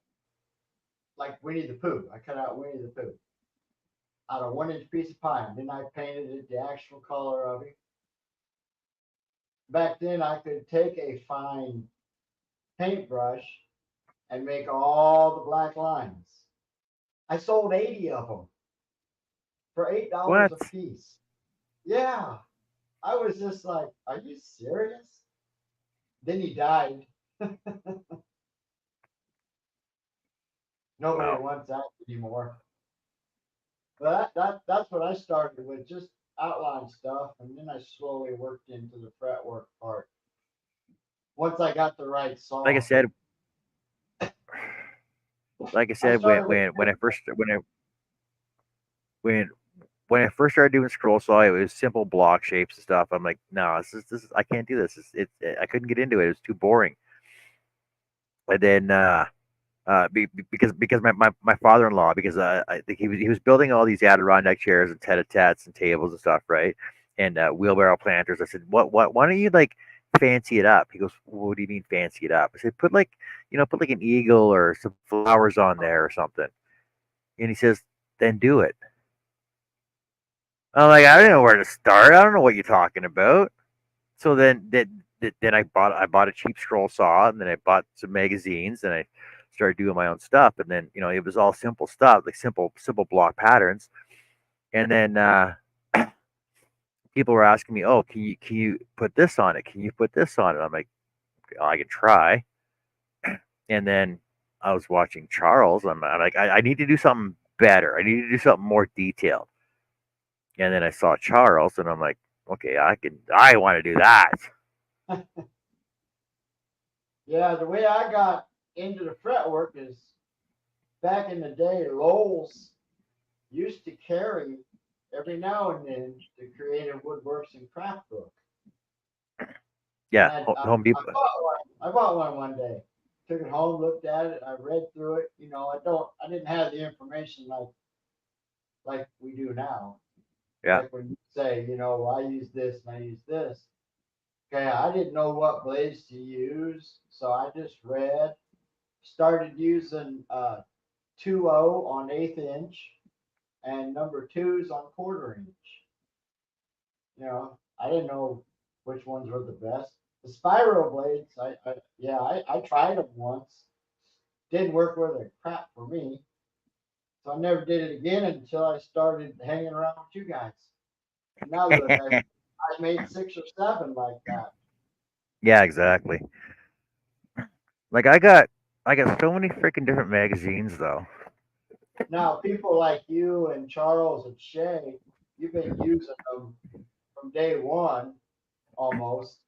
like Winnie the Pooh. I cut out Winnie the Pooh out of 1 inch piece of pine. Then I painted it the actual color of it. Back then I could take a fine paintbrush and make all the black lines. I sold 80 of them for $8 What? a piece. Yeah. I was just like, are you serious? Then he died. Nobody Wow. wants that anymore. But that's what I started with, just outline stuff, and then I slowly worked into the fretwork part. Once I got the right Like I saw, said, like I I said, started with when I first when when I first started doing scroll saw, it was simple block shapes and stuff. I'm like, no, this is I can't do this. I couldn't get into it. It was too boring. And then because my father-in-law, because I think he was building all these Adirondack chairs and tete-a-tetes and tables and stuff, right? And wheelbarrow planters. I said, what? Why don't you like fancy it up? He goes, what do you mean fancy it up? I said, put like an eagle or some flowers on there or something. And he says, then do it. I'm like, I don't know where to start. I don't know what you're talking about. So then I bought a cheap scroll saw, and then I bought some magazines, and I started doing my own stuff. And then it was all simple stuff, like simple block patterns. And then people were asking me, "Oh, can you put this on it? Can you put this on it?" I'm like, oh, "I can try." And then I was watching Charles. I'm like, I need to do something better. I need to do something more detailed. And then I saw Charles, and I'm like, okay, I want to do that. yeah, the way I got into the fretwork is back in the day, Lowe's used to carry every now and then the Creative Woodworks and Craft book. And Yeah, Home I Depot. bought one. I bought one day. Took it home, looked at it. I read through it. I didn't have the information like we do now. Yeah. Like when you say, I use this and I use this. Okay, I didn't know what blades to use, so I just read. Started using 2.0 on 1/8 inch and number twos on 1/4 inch. I didn't know which ones were the best. The spiral blades, I tried them once. Didn't work worth a crap for me. So I never did it again until I started hanging around with you guys. And now look, I made 6 or 7 like that. Yeah, exactly. Like I got so many freaking different magazines though. Now people like you and Charles and Shay, you've been using them from day one almost.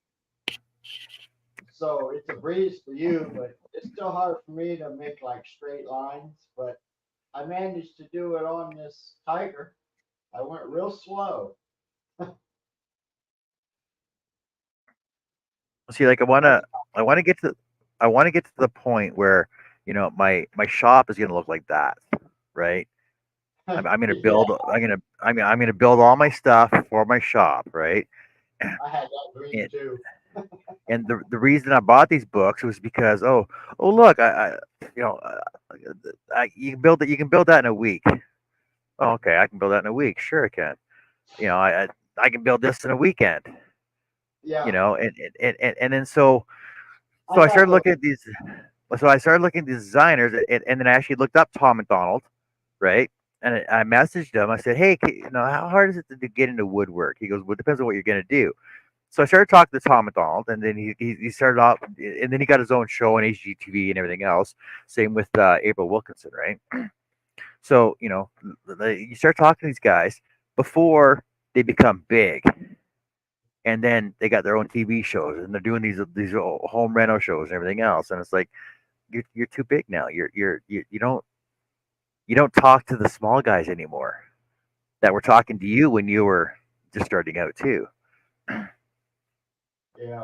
So it's a breeze for you, but it's still hard for me to make like straight lines. But I managed to do it on this Tiger. I went real slow. See, like That's I want to get to I want to get to the point where my shop is gonna look like that, right? I'm gonna yeah, build. I'm gonna build all my stuff for my shop, right? I had that dream And too. the reason I bought these books was because look you know you can build that in a week. Oh, okay, I can build that in a week. Sure, I can. I can build this in a weekend. Yeah, And then so I I got started those. looking at these. So I started looking at these designers, and then I actually looked up Tom McDonald, right? And I messaged him. I said, "Hey, how hard is it to get into woodwork?" He goes, "Well, it depends on what you're gonna do." So I started talking to Tom McDonald, and then he started off, and then he got his own show on HGTV and everything else. Same with April Wilkinson, right? So you start talking to these guys before they become big, and then they got their own TV shows, and they're doing these home reno shows and everything else, and it's like you're too big now. You don't talk to the small guys anymore that were talking to you when you were just starting out too. Yeah.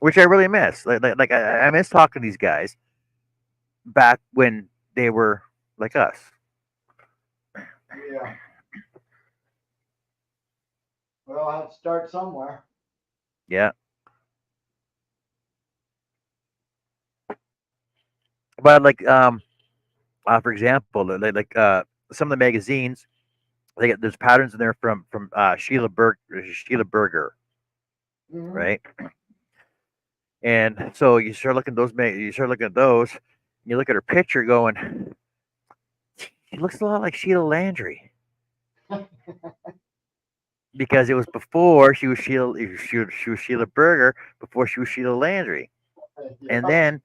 Which I really miss. I miss talking to these guys back when they were like us. Yeah. Well, I have to start somewhere. Yeah. But for example, some of the magazines, there's patterns in there from Sheila Berger, Hmm. right? And so you start looking at you start looking at those, and you look at her picture, going, she looks a lot like Sheila Landry because it was before she was Sheila Berger, before she was Sheila Landry, and Yeah. then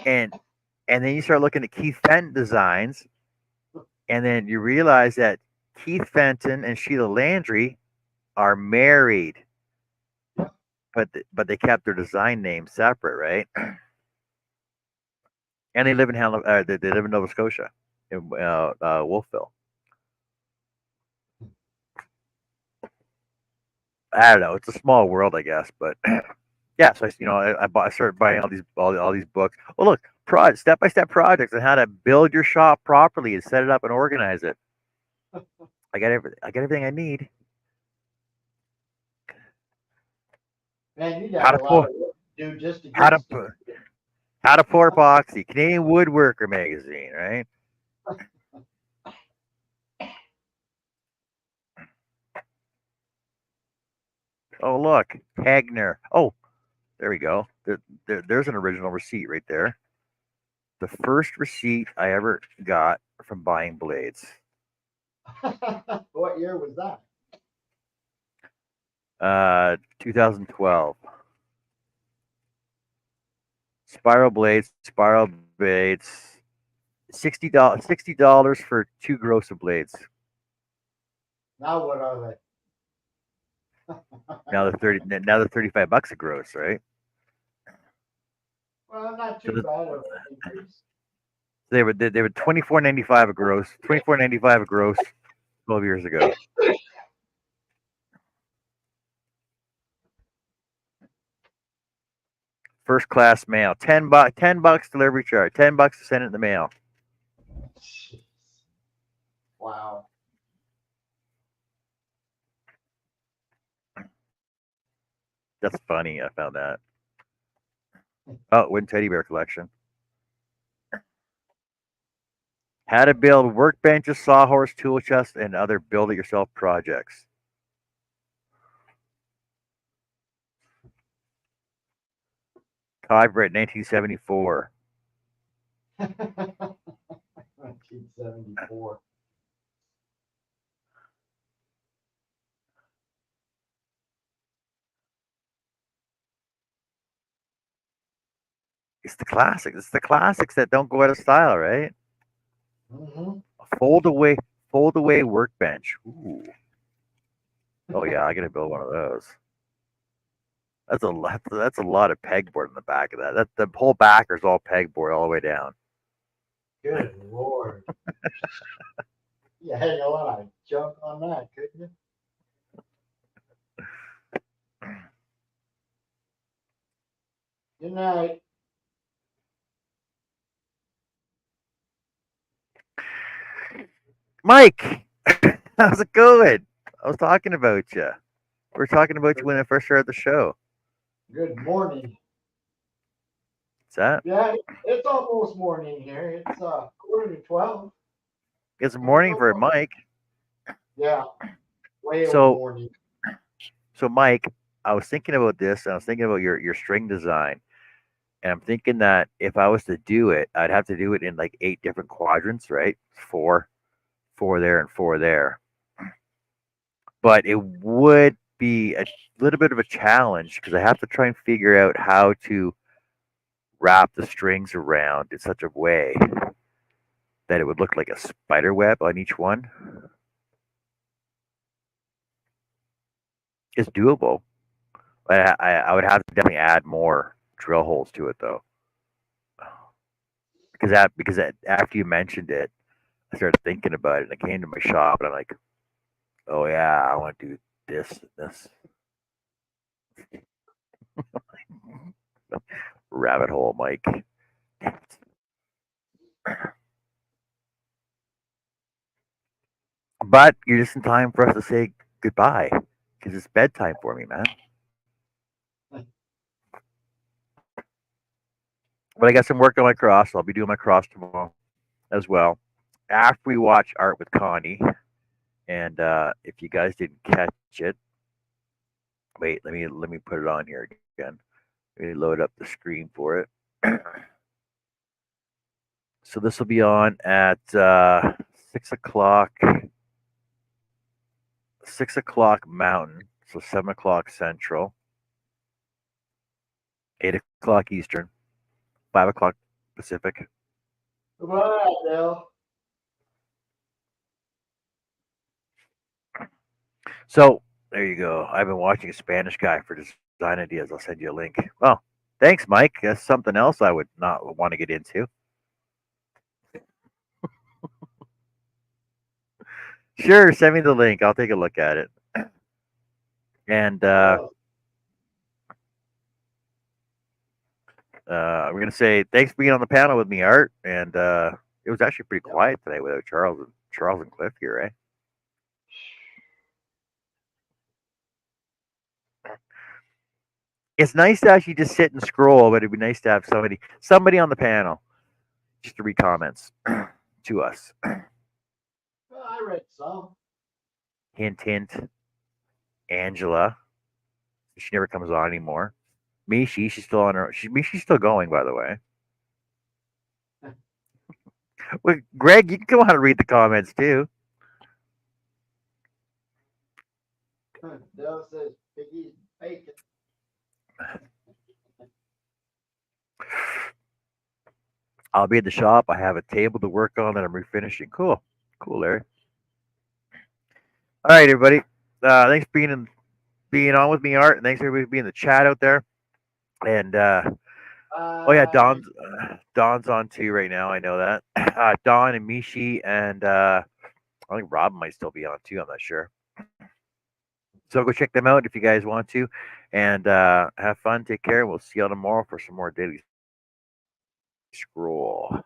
and and then you start looking at Keith Fenton designs, and then you realize that Keith Fenton and Sheila Landry are married, but they kept their design names separate, right? And they live in they live in Nova Scotia, in Wolfville. I don't know. It's a small world, I guess, but yeah. So I started buying all these books. Oh, look, step by step projects on how to build your shop properly and set it up and organize it. I got everything I need. Man, you'd How have a to lot pour of work to do just to how get to stuff. how to pour epoxy. Canadian Woodworker magazine, right? Oh, look, Hagner. Oh, there we go. There's an original receipt right there. The first receipt I ever got from buying blades. What year was that? 2012. Spiral blades. $60 for two gross of blades. Now what are Now they're 30. Now they're $35 a gross, right? well, not So too bad of an increase. they were 24.95 a gross. 24.95 a gross 12 years ago. First class mail. $10 delivery charge. $10 to send it in the mail. Jeez. Wow. That's funny. I found that. Oh, Wooden Teddy Bear collection. How to build workbenches, sawhorse, tool chests, and other build-it-yourself projects. Copyright 1974. 1974. It's the classics. It's the classics that don't go out of style, right? Mm-hmm. A fold away workbench. Ooh. Oh yeah, I gotta build one of those. That's a lot. That's a lot of pegboard in the back of that. That the whole backer is all pegboard all the way down. Good Lord. You hang a lot of junk on that, couldn't you? Good night. Mike, how's it going? I was talking about you. We were talking about you when I first started the show. Good morning. What's that? Yeah, it's almost morning here. It's quarter to 12. It's Let me morning go. for Mike. Yeah, way over So, morning. Mike, I was thinking about this, and I was thinking about your string design, and I'm thinking that if I was to do it, I'd have to do it in like 8 different quadrants, right? Four there, and four there. But it would be a little bit of a challenge because I have to try and figure out how to wrap the strings around in such a way that it would look like a spider web on each one. It's doable. I would have to definitely add more drill holes to it though, after you mentioned it, I started thinking about it, and I came to my shop, and I'm like, oh yeah, I want to do this and this. Rabbit hole, Mike. But you're just in time for us to say goodbye because it's bedtime for me, man. But I got some work on my cross. So I'll be doing my cross tomorrow as well. After we watch Art with Connie, and if you guys didn't catch it, wait, let me put it on here again. Let me load up the screen for it. So this will be on at 6 o'clock, 6 o'clock Mountain, so 7 o'clock Central, 8 o'clock Eastern, 5 o'clock Pacific. Come on, Dale. So there you go. I've been watching a Spanish guy for design ideas. I'll send you a link. Well, thanks, Mike. That's something else I would not want to get into. Sure, send me the link. I'll take a look at it. And we're gonna say thanks for being on the panel with me, Art. And it was actually pretty quiet today without Charles and Cliff here, eh? It's nice to actually just sit and scroll, but it'd be nice to have somebody on the panel just to read comments to us. Well, I read some. Hint, hint. Angela, she never comes on anymore. Mishi, she's still on her. Mishi's still going, by the way. Well, Greg, you can come on and read the comments too. Dale says piggy's bacon. I'll be at the shop. I have a table to work on that I'm refinishing. Cool, Larry. All right, everybody. Thanks for being on with me, Art, and thanks everybody for being in the chat out there. And oh yeah, Don's on too right now. I know that. Don and Mishi and I think Rob might still be on too. I'm not sure. So go check them out if you guys want to, and have fun. Take care. We'll see you all tomorrow for some more Daily Scroll.